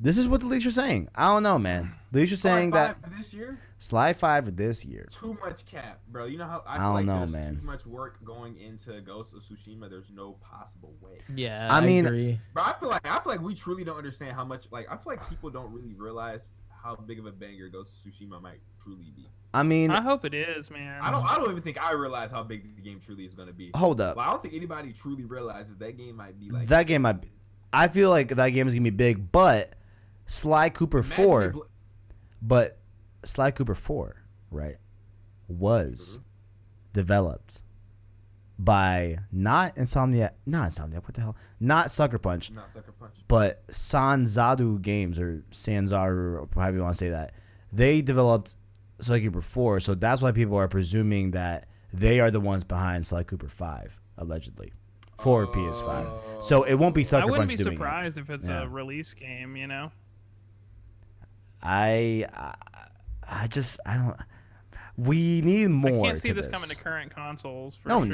This is what the leaks are saying. I don't know, man. The leaks are saying that this year? Sly 5 for this year. Too much cap, bro. You know how I don't know, man. Too much work going into Ghost of Tsushima. There's no possible way. Yeah, I mean, agree. Bro, I feel like we truly don't understand how much. Like, I feel like people don't really realize how big of a banger Ghost of Tsushima might truly be. I mean, I hope it is, man. I don't even think I realize how big the game truly is going to be. Hold up. Like, I don't think anybody truly realizes that game might be like that game might be, I feel like that game is gonna be big, but Sly Cooper 4, right, was developed by not Sucker Punch, but Sanzaru Games or Sanzaru, or however you want to say that. They developed Sly Cooper 4, so that's why people are presuming that they are the ones behind Sly Cooper 5, allegedly, for PS5. So it won't be Sucker Punch doing it. I wouldn't be surprised if it's a release game, I don't. We need more. I can't see this coming to current consoles. No.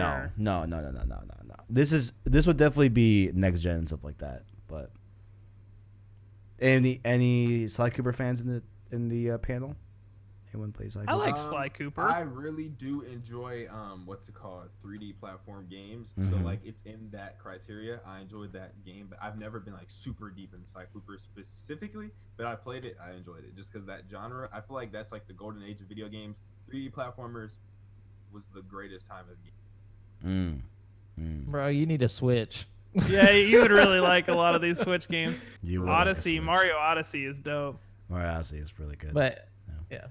This would definitely be next gen and stuff like that. But any Sly Cooper fans in the panel? Anyone plays Sly Cooper? I like Sly Cooper. I really do enjoy 3D platform games. So like it's in that criteria. I enjoyed that game, but I've never been like super deep in Sly Cooper specifically. But I played it, I enjoyed it, just because that genre. I feel like that's like the golden age of video games. 3D platformers was the greatest time of the game. Bro, you need a Switch. Yeah, you would really like a lot of these Switch games. Odyssey, like Mario Odyssey is dope. Mario Odyssey is really good. But yeah.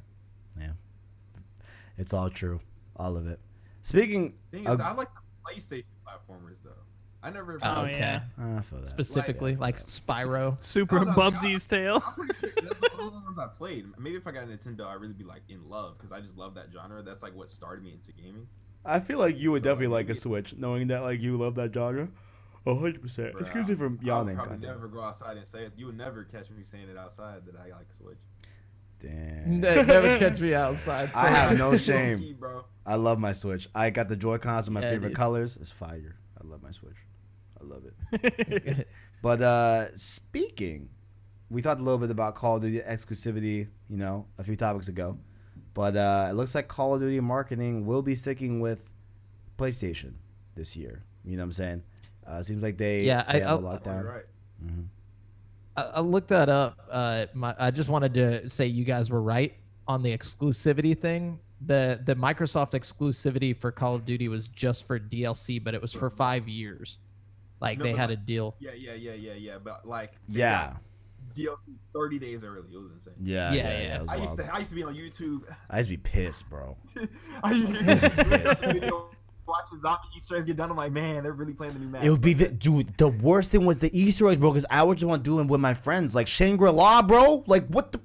It's all true. All of it. Speaking of, I like the PlayStation platformers though. I never. Oh yeah. I feel that. Specifically, like Spyro. Super Bubsy's Tale. That's the only ones I played. Maybe if I got a Nintendo, I'd really be like in love because I just love that genre. That's like what started me into gaming. I feel like you would definitely like a Switch, knowing that like you love that genre. 100%. Bruh, Excuse me for I would yawning. probably Goddamn. never go outside and say it. You would never catch me saying it outside that I like Switch. Damn. Never catch me outside. I have no Low shame. key, bro. I love my Switch. I got the Joy-Cons with my Yeah, favorite dude. colors. It's fire. I love my Switch. I love it. But speaking, we talked a little bit about Call of Duty exclusivity, a few topics ago. But it looks like Call of Duty marketing will be sticking with PlayStation this year. You know what I'm saying? Seems like they have a lockdown. Right. Mm-hmm. I looked that up. I just wanted to say you guys were right on the exclusivity thing. The Microsoft exclusivity for Call of Duty was just for DLC, but it was for 5 years. Like No, they but had like- a deal. Yeah. But like, they Yeah. got DLC 30 days early. It was insane. Yeah. Yeah. It was I wild. used to be on YouTube. I used to be pissed, bro. I used to be watching zombie Easter eggs get done. I'm like, man, they're really playing the new map. It would be, dude, the worst thing was the Easter eggs, bro, because I would just want to do them with my friends. Like Shangri-La, bro. Like, what the,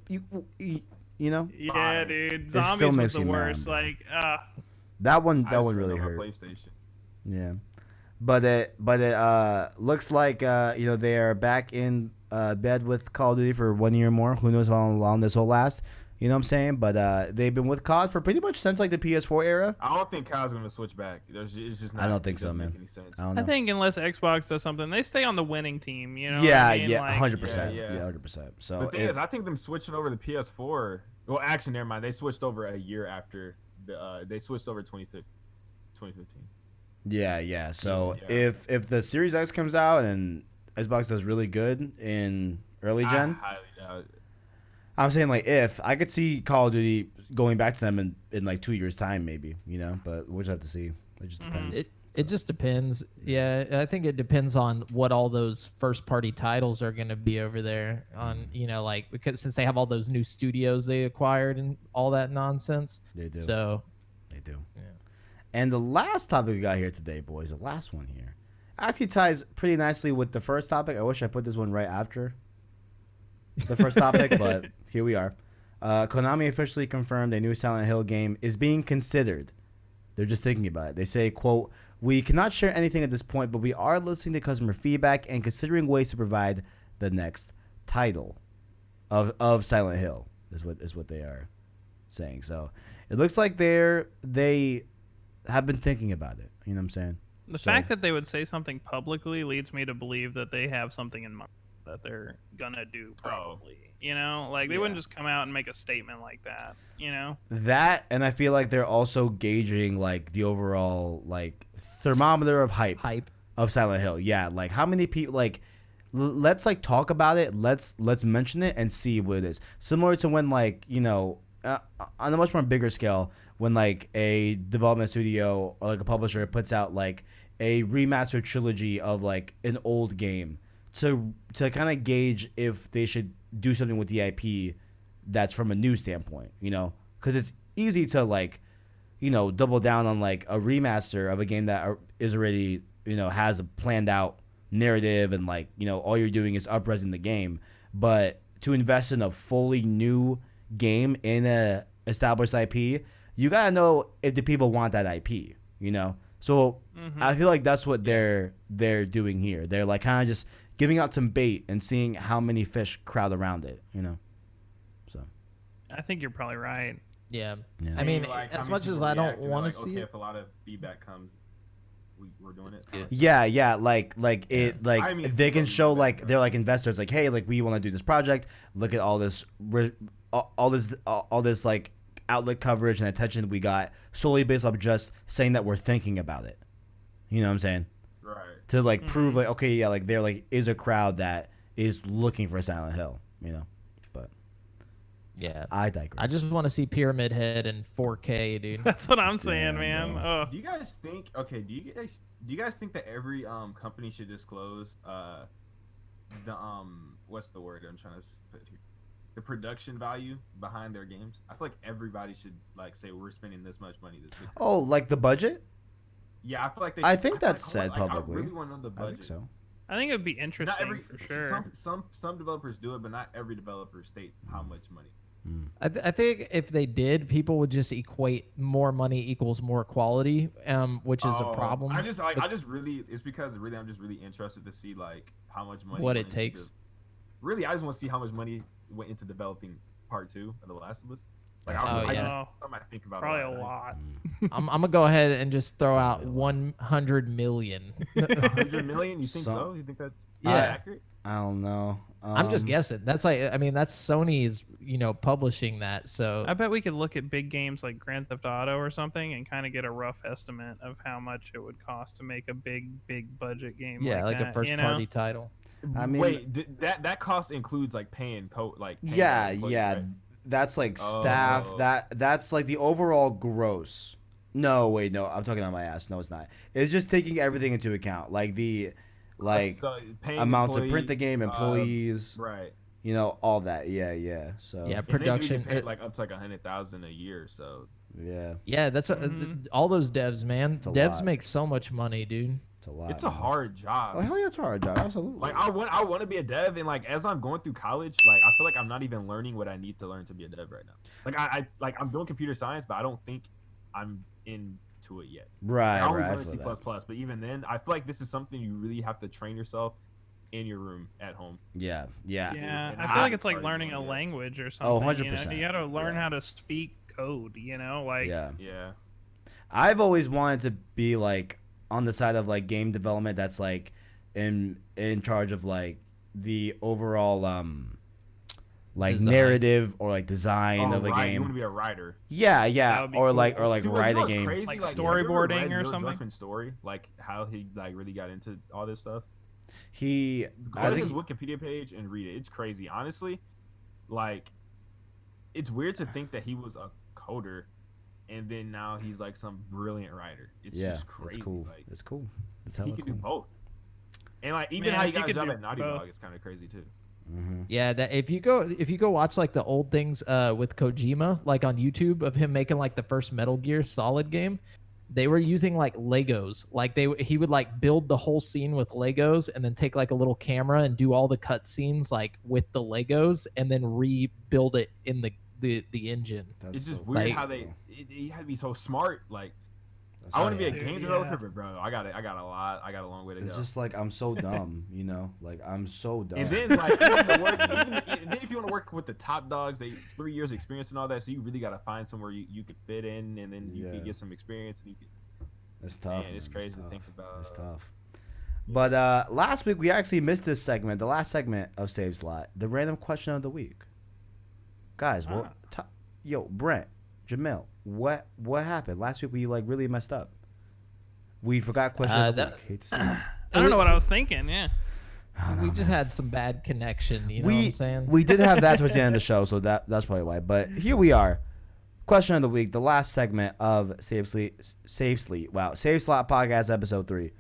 you know? Yeah, Fine. dude. still Zombies was makes the me mad, worst. bro. Like, That one I really hurt. PlayStation. Yeah, but it looks like they are back in bed with Call of Duty for 1 year more. Who knows how long this will last? You know what I'm saying? But they've been with COD for pretty much since like the PS4 era. I don't think Kyle's gonna switch back. It's just not, I don't think it so, doesn't man. make any sense. I don't I know. think unless Xbox does something, they stay on the winning team. You know? Yeah, what I mean? yeah, Like, 100%. Yeah. Yeah, 100%. So The thing is, I think them switching over the PS4. Well, actually, never mind. They switched over a year after they switched over 2015. yeah. So Yeah. if the Series X comes out and Xbox does really good in early gen, I highly doubt it. I'm saying like if I could see Call of Duty going back to them in like 2 years time, maybe, but we'll just have to see. It just depends. It just depends. Yeah, I think it depends on what all those first party titles are going to be over there on, like because since they have all those new studios they acquired and all that nonsense. They do. So, They do. Yeah. And the last topic we got here today, boys, the last one here, actually ties pretty nicely with the first topic. I wish I put this one right after the first topic, but here we are. Konami officially confirmed a new Silent Hill game is being considered. They're just thinking about it. They say, quote, "We cannot share anything at this point, but we are listening to customer feedback and considering ways to provide the next title of Silent Hill," is what they are saying. So it looks like they have been thinking about it. You know what I'm saying? The So- fact that they would say something publicly leads me to believe that they have something in mind that they're gonna do probably. Like they wouldn't just come out and make a statement like that. That, and I feel like they're also gauging like the overall like thermometer of hype of Silent Hill. Yeah, like how many people like let's like talk about it. Let's mention it and see what it is. Similar to when like on a much more bigger scale, when like a development studio or like a publisher puts out like a remastered trilogy of like an old game to kind of gauge if they should do something with the IP that's from a new standpoint, because it's easy to like, double down on like a remaster of a game that is already, has a planned out narrative and like, all you're doing is up-resing the game. But to invest in a fully new game in a established IP, you gotta know if the people want that IP, So I feel like that's what they're doing here. They're like kind of just giving out some bait and seeing how many fish crowd around it, So I think you're probably right. yeah. Yeah. I mean, Like, how as many much as people I don't react, and they're want to like, see okay, it. if a lot of feedback comes, we're doing it. yeah, like it, like I mean, they can it's show really like bad, they're like investors, like, hey, like we want to do this project. Look at all this, all this like outlet coverage and attention that we got solely based off just saying that we're thinking about it. You know what I'm saying? Right. To like prove like, okay, yeah, like there like is a crowd that is looking for Silent Hill. But Yeah. I digress. I just want to see Pyramid Head in 4K, dude. That's what I'm saying, Damn, man. bro. Oh, Do you guys think? Okay. Do you guys think that every company should disclose the what's the word I'm trying to put here? The production value behind their games. I feel like everybody should like say we're spending this much money. Oh, like the budget? Yeah, I feel like they. I should- think feel that's said I publicly. really want to know the budget. I think so. I think it would be Not interesting every for sure. some developers do it, but not every developer state how much money. I think if they did, people would just equate more money equals more quality, which is a problem. I just really, it's because really I'm just really interested to see like how much money What went it into takes. really, I just want to see how much money went into developing part 2 of The Last of Us. Like, Oh, yeah. something I think about Probably a a lot. I'm gonna go ahead and just throw out 100 million. 100 million? You think So- so? You think that's Yeah. accurate? I don't know. I'm just guessing. That's like, I mean, that's Sony's, publishing that. So I bet we could look at big games like Grand Theft Auto or something and kind of get a rough estimate of how much it would cost to make a big budget game. yeah, like that, a first party title. I mean, Wait, that cost includes like paying paying yeah, employees, yeah. right? That's like staff. Oh. That's like the overall gross. No, wait, no. I'm talking on my ass. No, it's not. It's just taking everything into account, like the So paying amount to print employees, the game, employees, right? all that. Yeah. So Yeah, And they production. do get paid like up to like 100,000 a year. So yeah, Yeah, that's all those devs, man. a Devs lot. make so much money, dude. it's a lot. it's a man. hard job. Oh hell yeah, it's a hard job. Absolutely. Like I want to be a dev, and like as I'm going through college, like I feel like I'm not even learning what I need to learn to be a dev right now. Like I'm doing computer science, but I don't think I'm into it yet. right, I only right. I learned feel C++, that. but even then, I feel like this is something you really have to train yourself in your room at home. Yeah. Yeah, And I feel like I- it's like I- learning a yeah. language or Oh, something. 100%. You got to learn Yeah. how to speak code. Like Yeah. Yeah. I've always wanted to be like on the side of like game development that's like in charge of like the overall like Design. narrative or like design of the right. You game. want to be a writer. Yeah, That would be or cool. like See, write a what's game. crazy? Like have you ever storyboarding read or Neil something? Druckmann's story, like how he like really got into all this stuff. He Go I to think his Wikipedia page and read it. It's crazy, honestly. Like, it's weird to think that he was a coder, and then now he's like some brilliant writer. It's yeah, just crazy. it's cool. Like, It's cool. It's he hella could cool. do both. And like even Man, how he if you got a could job do at Naughty both. Dog is kind of crazy too. Yeah, that if you go watch like the old things with Kojima, like on YouTube of him making like the first Metal Gear Solid game, they were using like Legos. Like he would like build the whole scene with Legos and then take like a little camera and do all the cut scenes like with the Legos and then rebuild it in the engine. That's It's just so weird like- how he had to be so smart. Like, that's I want to so- be a Dude, game yeah. developer, but bro, I got a long way to It's go. just like I'm so dumb, like I'm so dumb. And then like even to work, and then if you want to work with the top dogs, 3 years experience and all that, so you really got to find somewhere you could fit in, and then you Yeah. can get some experience. And you can, It's tough. Man, it's man. crazy to think about. It's tough. But last week we actually missed this segment, the last segment of Save Slot, the random question of the week. Guys, yo, Brent, Jamal, what happened last week? We like really messed up. We forgot question of the week. Hate to see it. I don't know what I was thinking. Yeah. We just had some bad connection. You know what I'm saying? We did have that towards the end of the show, so that's probably why. But here we are. Question of the week, the last segment of Save Slot Podcast episode 3.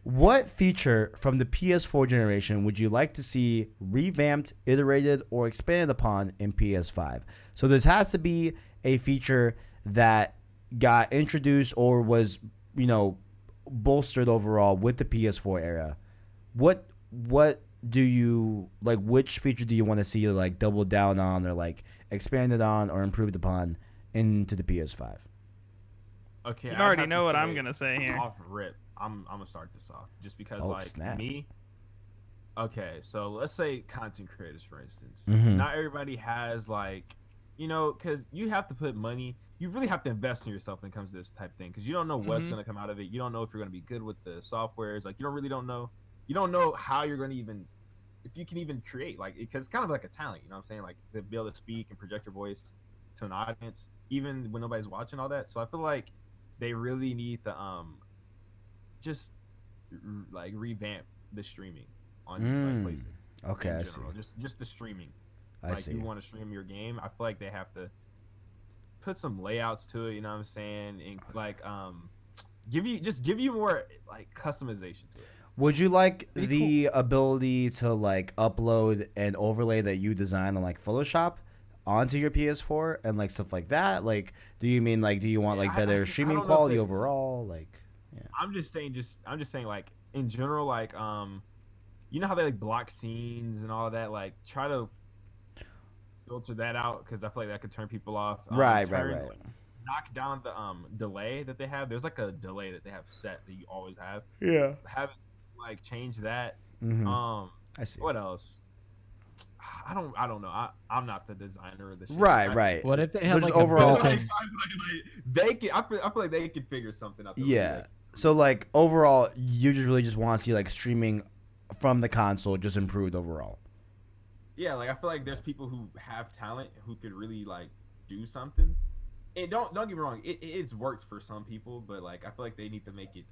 What feature from the PS4 generation would you like to see revamped, iterated, or expanded upon in PS5? So this has to be a feature that got introduced or was, bolstered overall with the PS4 era. What do you like? Which feature do you want to see like double down on or like expanded on or improved upon into the PS5? Okay, You I already have know to what I'm say, gonna say here. Off rip, I'm gonna start this off just because Oh, snap. me. Okay, so let's say content creators, for instance. Mhm. Not everybody has like, because you have to put money. You really have to invest in yourself when it comes to this type of thing, because you don't know what's Mhm. gonna come out of it. You don't know if you're gonna be good with the softwares. Like, don't know. You don't know how you're gonna if you can even create. Like, because it's kind of like a talent. You know what I'm saying? Like, to be able to speak and project your voice to an audience, even when nobody's watching all that. So I feel like they really need to just like revamp the streaming on like PlayStation. Okay, in I see. general. Just the streaming. I Like, see. you want to stream your game, I feel like they have to put some layouts to it. You know what I'm saying? And like give you more like customization to it. Would you like Pretty the ability to like upload an overlay that you design on like Photoshop onto your PS4 and like stuff like that? Like, do you mean like do you want like I better just- I streaming don't know if quality it's- overall? Like, I'm just saying like in general, like you know how they like block scenes and all of that, like try to filter that out because I feel like that could turn people off. Right. Knock down the delay that they have. There's like a delay that they have set that you always have. Yeah. Have it like change that. I see. What else? I don't know. I'm not the designer of the shit. Right. What if they So have just like overall- a built-in? They can. I feel like they can figure something out. Yeah. So like overall, you just really just want to see like streaming from the console just improved overall. Yeah, like I feel like there's people who have talent who could really like do something. And don't get me wrong, it's worked for some people, but like I feel like they need to make it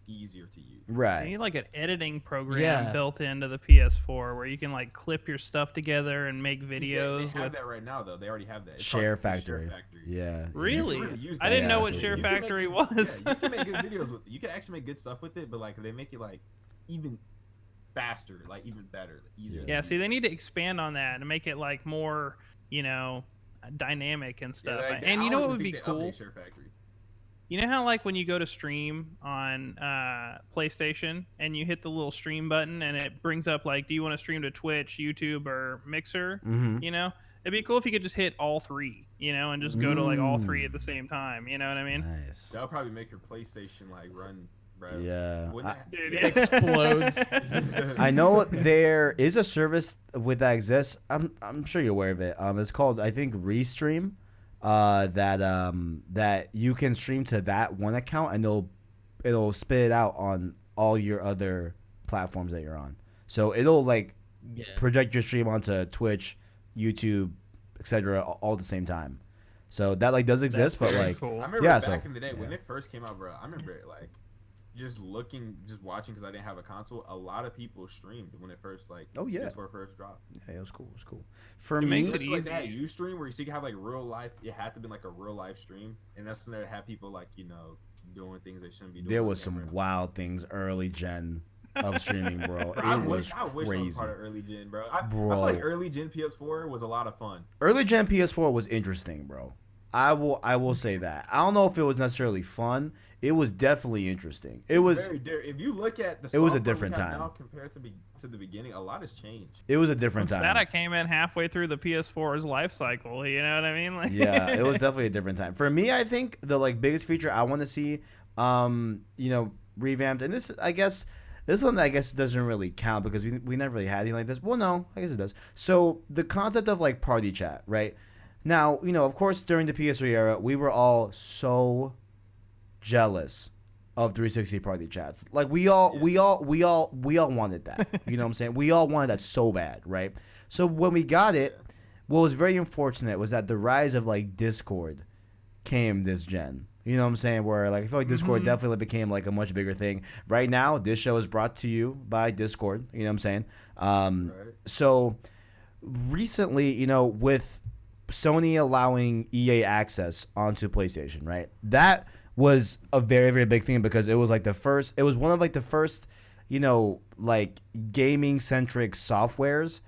easier to use. They Right. need like an editing program Yeah. built into the PS4 where you can like clip your stuff together and make See, videos they have with. that right now though. They already have that. It's Share called Factory. So Yeah. you can Really? really use I that. didn't know Yeah, what so Share you can make Factory it- was. Yeah, you can make good videos with it. You can actually make good stuff with it, but like they make it like even faster, like even better, easier. Yeah, see, they need to expand on that and make it like more, dynamic and stuff. like, And I you know don't what would even be think they cool? update Share Factory. You know how like when you go to stream on PlayStation and you hit the little stream button and it brings up like, do you want to stream to Twitch, YouTube, or Mixer? Mm-hmm. It'd be cool if you could just hit all three, and just go to like all three at the same time. You know what I mean? Nice. That'll probably make your PlayStation like run. Bro. Yeah. Wouldn't Dude, It explodes. I know there is a service with that exists. I'm sure you're aware of it. It's called, I think, Restream. That you can stream to that one account and it'll spit it out on all your other platforms that you're on. So it'll like Yeah. project your stream onto Twitch, YouTube, etc. all at the same time. So that like does exist, but very like cool. I remember Yeah, back so- in the day when yeah. it first came out, bro. I remember it like just watching because I didn't have a console. A lot of people streamed when it first like. Oh, yeah. Just when it first dropped. yeah, it was cool. It was cool. For It me, makes it Especially like easy. that Ustream where you could have like real life. It had to be like a real life stream, and that's when they had people like doing things they shouldn't be doing. there on was some camera. wild things early gen of streaming, bro. Bro, I It was wish I was crazy. part of early gen, bro. I Bro. feel like early gen PS4 was a lot of fun. Early gen PS4 was interesting, bro. I will say that. I don't know if it was necessarily fun. It was definitely interesting. It was Very if you look at the it was a software we different have time. now compared to the beginning. A lot has changed. it was a different What's time. that? I came in halfway through the PS4's life cycle. You know what I mean? Like, Yeah, it was definitely a different time. For me, I think the like biggest feature I want to see, revamped, and this I guess this one I guess doesn't really count because we never really had anything like this. Well, no, I guess it does. So the concept of like party chat, right? Now, of course, during the PS3 era, we were all so jealous of 360 party chats. Like we all wanted that. You know what I'm saying? We all wanted that so bad, right? So when we got it, what was very unfortunate was that the rise of like Discord came this gen. You know what I'm saying? Where like I feel like Discord definitely became like a much bigger thing. Right now, this show is brought to you by Discord. You know what I'm saying? Right. So recently, with Sony allowing EA access onto PlayStation, right? That was a very, very big thing because it was like it was one of like the first, like gaming centric softwares,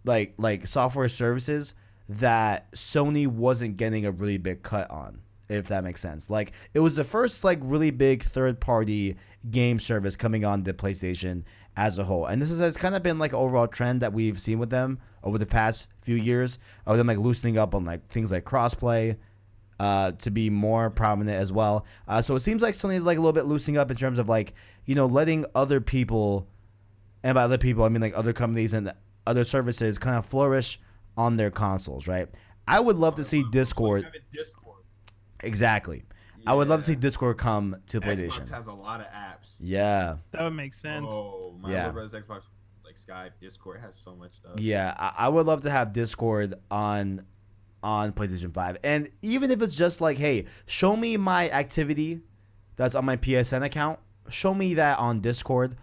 like software services that Sony wasn't getting a really big cut on, if that makes sense. Like it was the first like really big third party game service coming on the PlayStation as a whole. And this has kind of been like an overall trend that we've seen with them over the past few years of them like loosening up on like things like crossplay to be more prominent as well. So it seems like Sony's like a little bit loosening up in terms of like, letting other people, and by other people, I mean like other companies and other services kind of flourish on their consoles, right? I would love to see Discord. Have it Discord. Exactly. I would love to see Yeah. Discord come to Xbox PlayStation. has a lot of apps. Yeah. that would make sense. Oh, my Yeah. little brother's Xbox, like Skype, Discord, it has so much stuff. Yeah, I would love to have Discord on PlayStation 5. And even if it's just like, hey, show me my activity that's on my PSN account, show me that on Discord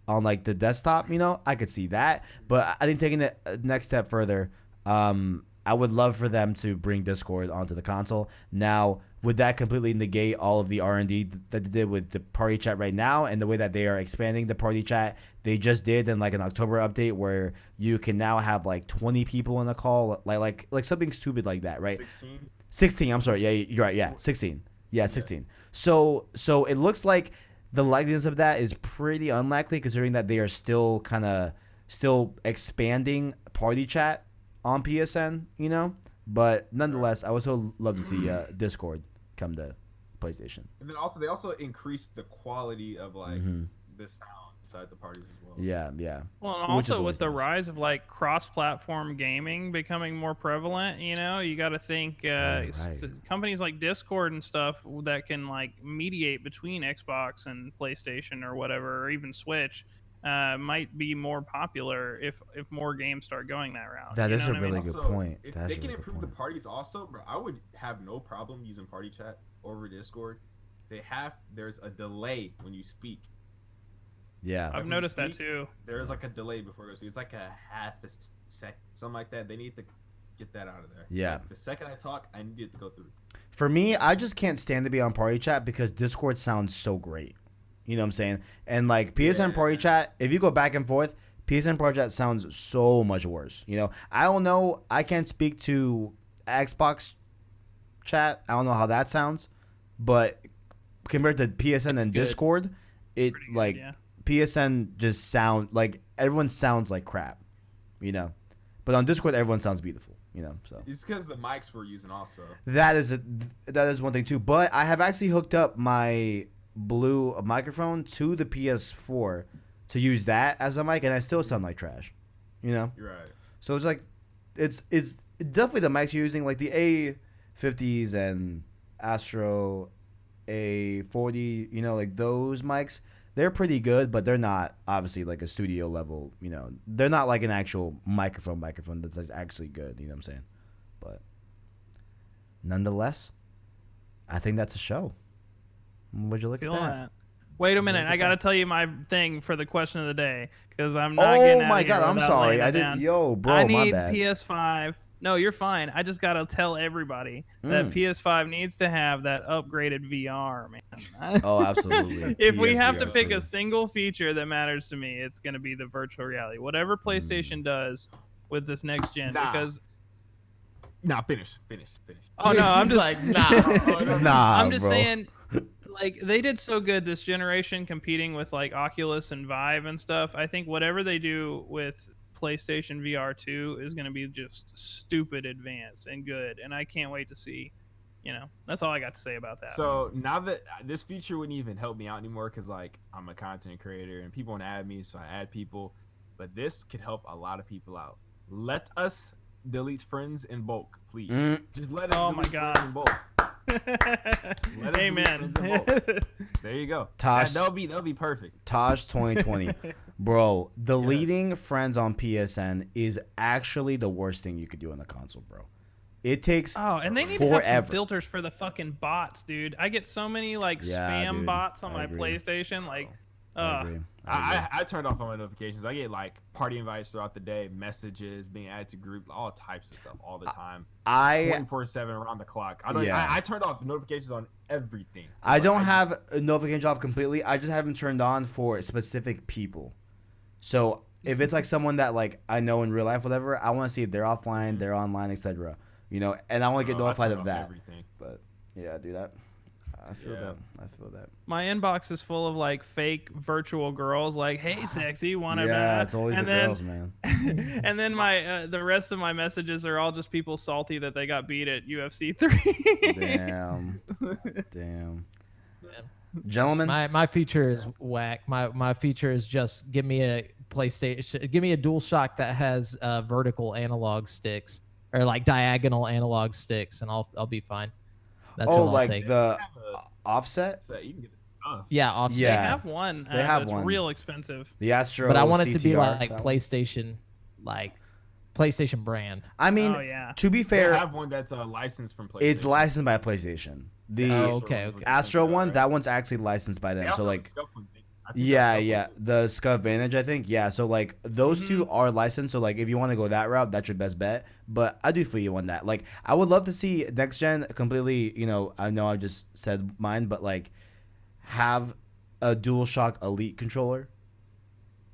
on like the desktop, I could see that. But I think taking it a next step further, I would love for them to bring Discord onto the console. Now, would that completely negate all of the R&D that they did with the party chat right now and the way that they are expanding the party chat? They just did in like an October update where you can now have like 20 people in a call, like something stupid like that, right? 16. 16. I'm sorry. Yeah, you're right. Yeah, 16. Yeah, 16. So it looks like the likeliness of that is pretty unlikely considering that they are still expanding party chat on PSN, you know. But nonetheless, I would so love to see Discord come to PlayStation. And then also they increased the quality of like the sound inside the parties as well. Yeah, yeah. Well, and Which is also always with the nice. rise of like cross-platform gaming becoming more prevalent, you know, you got to think Right. companies like Discord and stuff that can like mediate between Xbox and PlayStation or whatever, or even Switch, might be more popular if more games start going that route. That you is know a what I mean? really good Also, point. If That's they a can really good improve the point. parties also, bro, I would have no problem using party chat over Discord. There's a delay when you speak. Yeah. I've Like, when you noticed that speak, too. There's like a delay before it goes. It's like a half a sec, something like that. They need to get that out of there. Yeah. Like, the second I talk, I need it to go through. For me, I just can't stand to be on party chat because Discord sounds so great. You know what I'm saying? And like PSN party chat, if you go back and forth, PSN party chat sounds so much worse. You know, I don't know. I can't speak to Xbox chat. I don't know how that sounds, but compared to PSN and good. Discord, it Pretty good, like yeah. PSN just sound like everyone sounds like crap. You know, but on Discord everyone sounds beautiful. You know, so. It's because the mics we're using also. That is one thing too. But I have actually hooked up my blue microphone to the PS4 to use that as a mic, and I still sound like trash. You know. You're right. So it's like, it's definitely the mics you're using, like the A50s and Astro A40. You know, like those mics. They're pretty good, but they're not obviously like a studio level. You know, they're not like an actual microphone that's actually good. You know what I'm saying? But nonetheless, I think that's a show. Would you look Feeling at that? that. Wait a minute, Look at I got to that. tell you my thing for the question of the day because I'm not getting Oh out my of here god, I'm without sorry. laying it I didn't. down. Yo, bro, I my need bad. PS5. No, you're fine. I just gotta tell everybody that PS5 needs to have that upgraded VR, man. Oh, absolutely. If we have to PSVR pick too. a single feature that matters to me, it's gonna be the virtual reality. Whatever PlayStation does with this next gen, Nah. because Nah, finish. oh no, I'm He's just like, nah. Nah, I'm just bro. saying, like they did so good this generation, competing with like Oculus and Vive and stuff. I think whatever they do with PlayStation VR 2 is going to be just stupid advanced and good, and I can't wait to see. You know, that's all I got to say about that. So now that this feature wouldn't even help me out anymore because like I'm a content creator and people want to add me, so I add people. But this could help a lot of people out. Let us delete friends in bulk, please. Just let us. Oh delete my friends God. in bulk. Let us Amen. delete friends in bulk. There you go. Tosh- That'll be perfect. Taj 2020. Bro, deleting friends on PSN is actually the worst thing you could do on the console, bro. It takes Oh, and they need to have forever. some filters for the fucking bots, dude. I get so many like Yeah, spam dude. bots on I my agree. PlayStation. Like, I agree. I turned off all my notifications. I get like party invites throughout the day, messages, being added to group, all types of stuff all the time. I 24/7 around the clock. I don't. Yeah. I turned off notifications on everything. I don't Like, have notifications off completely. I just have them turned on for specific people. So if it's like someone that like I know in real life, whatever, I want to see if they're offline, they're online, etc. You know, and I want to get I notified turn of off that. everything. But yeah, do that. I feel Yeah. that. I feel that. my inbox is full of like fake virtual girls, like, "Hey, sexy, wanna?" Yeah, it's always and the then, girls, man. and then my the rest of my messages are all just people salty that they got beat at UFC 3. Damn. Damn. Gentlemen, My feature is whack. My feature is just give me a PlayStation, give me a DualShock that has vertical analog sticks or like diagonal analog sticks, and I'll be fine. That's oh, what I'll like take. the offset, So you can get it. Oh. Yeah, offset. Yeah. They have one. They have but it's one. real expensive. the Astro. But I want it to be CTR, like that one. PlayStation brand. I mean, Oh, yeah. to be They fair, have one that's licensed from PlayStation. it's licensed by PlayStation. The Oh, okay. Astro one, that one's actually licensed by They them. also So have like, a Scuff one, I think yeah, that's yeah, Scuff one. the Scuf Vantage, I think. Yeah, so like those Mm-hmm. two are licensed. So like, if you want to go that route, that's your best bet. But I do feel you on that. Like, I would love to see next gen completely. You know, I know I just said mine, but like, have a DualShock Elite controller,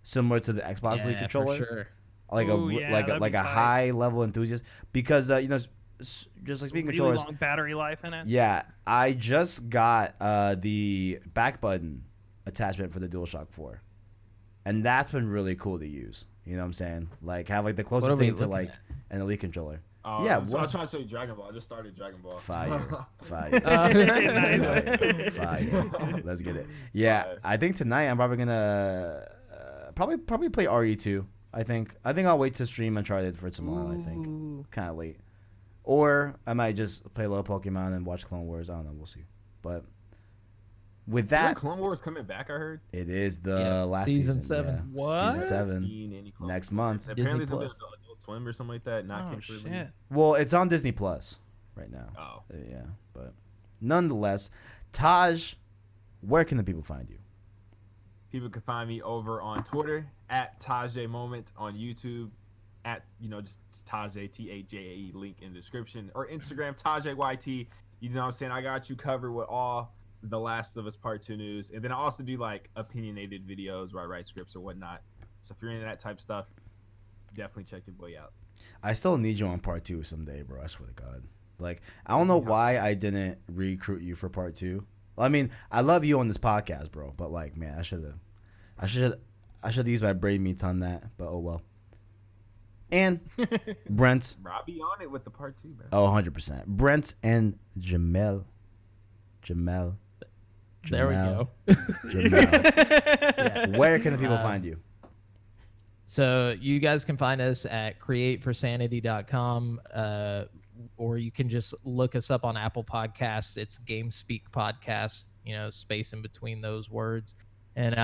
similar to the Xbox Elite controller. for sure. Like Ooh, a yeah, like a that'd like be a tight. high level enthusiast, because you know, just like speaking Really controllers. long battery life in it. Yeah, I just got the back button attachment for the DualShock 4. and that's been really cool to use. You know what I'm saying? Like have like the What closest are we thing to looking like at? an Elite controller. Oh, Yeah, so I what- was trying to show you Dragon Ball. I just started Dragon Ball. Fire. Nice. Fire. Let's get it. Yeah, Fire. I think tonight I'm probably gonna probably play RE2. I think I'll wait to stream Uncharted for tomorrow. I think kind of late, or I might just play a little Pokemon and watch Clone Wars. I don't know. We'll see. But with Isn't that, Clone Wars coming back, I heard. it is the Yeah, last season season. 7. Yeah. What? Season 7 Seen any Clone next Wars. month. Apparently, Disney something Plus. with Adult Swim or something like that. Not Oh came through. shit. Well, it's on Disney Plus right now. Oh, Yeah, but nonetheless, Taj, where can the people find you? people can find me over on Twitter at Tajae Moment, on YouTube at just Tajae Tajae, link in the description, or Instagram Tajae YT. You know what I'm saying? I got you covered with all the Last of Us Part 2 news, and then I also do like opinionated videos where I write scripts or whatnot. So if you're into that type of stuff, definitely check your boy out. I still need you on part 2 someday, bro. I swear to God. Like, I don't know why I didn't recruit you for part 2. I mean, I love you on this podcast, bro. But like, man, I should have used my brain meats on that. But oh well. And Brent. Robbie on it with the Part 2, bro. Oh, 100%. Brent and Jamal. There we go. Jamal. Where can the people find you? So you guys can find us at createforsanity.com, or you can just look us up on Apple Podcasts. It's Game Speak Podcast, space in between those words. And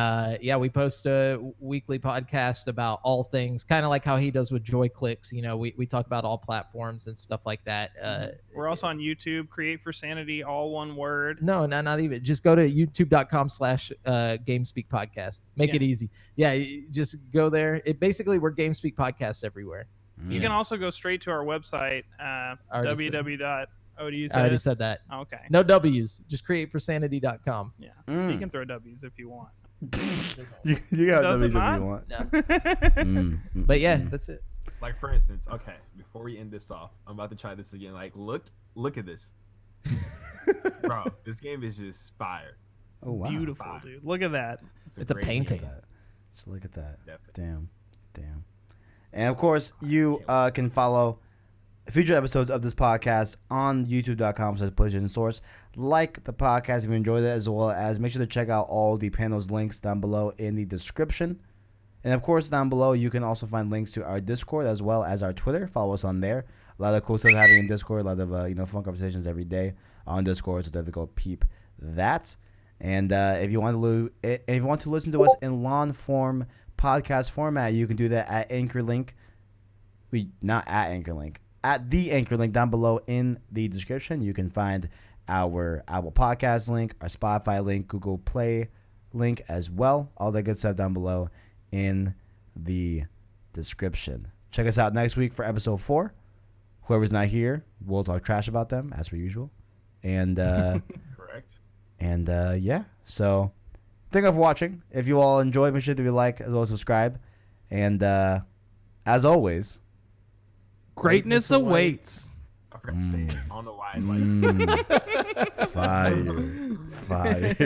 we post a weekly podcast about all things, kind of like how he does with Joy Clicks. We talk about all platforms and stuff like that. We're also on YouTube. Create for Sanity, all one word. No, not even. Just go to youtube.com/GameSpeak Podcast. Make it easy. Yeah, just go there. We're GameSpeak Podcast everywhere. You can also go straight to our website, www. Oh, do you say I already it? said that. Okay. No W's. Just createforsanity.com. Yeah. You can throw W's if you want. you got Does W's it if you not? want. No. But yeah, that's it. Like for instance, okay, before we end this off, I'm about to try this again. Like, look at this, bro. This game is just fire. Oh wow. Beautiful, Fire. dude. Look at that. It's a great painting. game. Just look at that. Definitely. Damn. And of course, you can follow future episodes of this podcast on youtube.com/PlayStationSource. Like the podcast if you enjoyed it, as well as make sure to check out all the panels links down below in the description. And of course, down below, you can also find links to our Discord as well as our Twitter. Follow us on there. A lot of cool stuff happening in Discord. A lot of fun conversations every day on Discord. So definitely go peep that. And if you want to listen to us in long form podcast format, you can do that at Anchor Link. Not at Anchor Link. At the Anchor Link down below in the description, you can find our Apple Podcast link, our Spotify link, Google Play link as well. All that good stuff down below in the description. Check us out next week for episode 4. Whoever's not here, we'll talk trash about them as per usual. And Correct. and so thank you for watching. If you all enjoyed, make sure to like as well as subscribe. And as always, Greatness awaits. I forgot to say it. I don't know why. It's like fire. fire.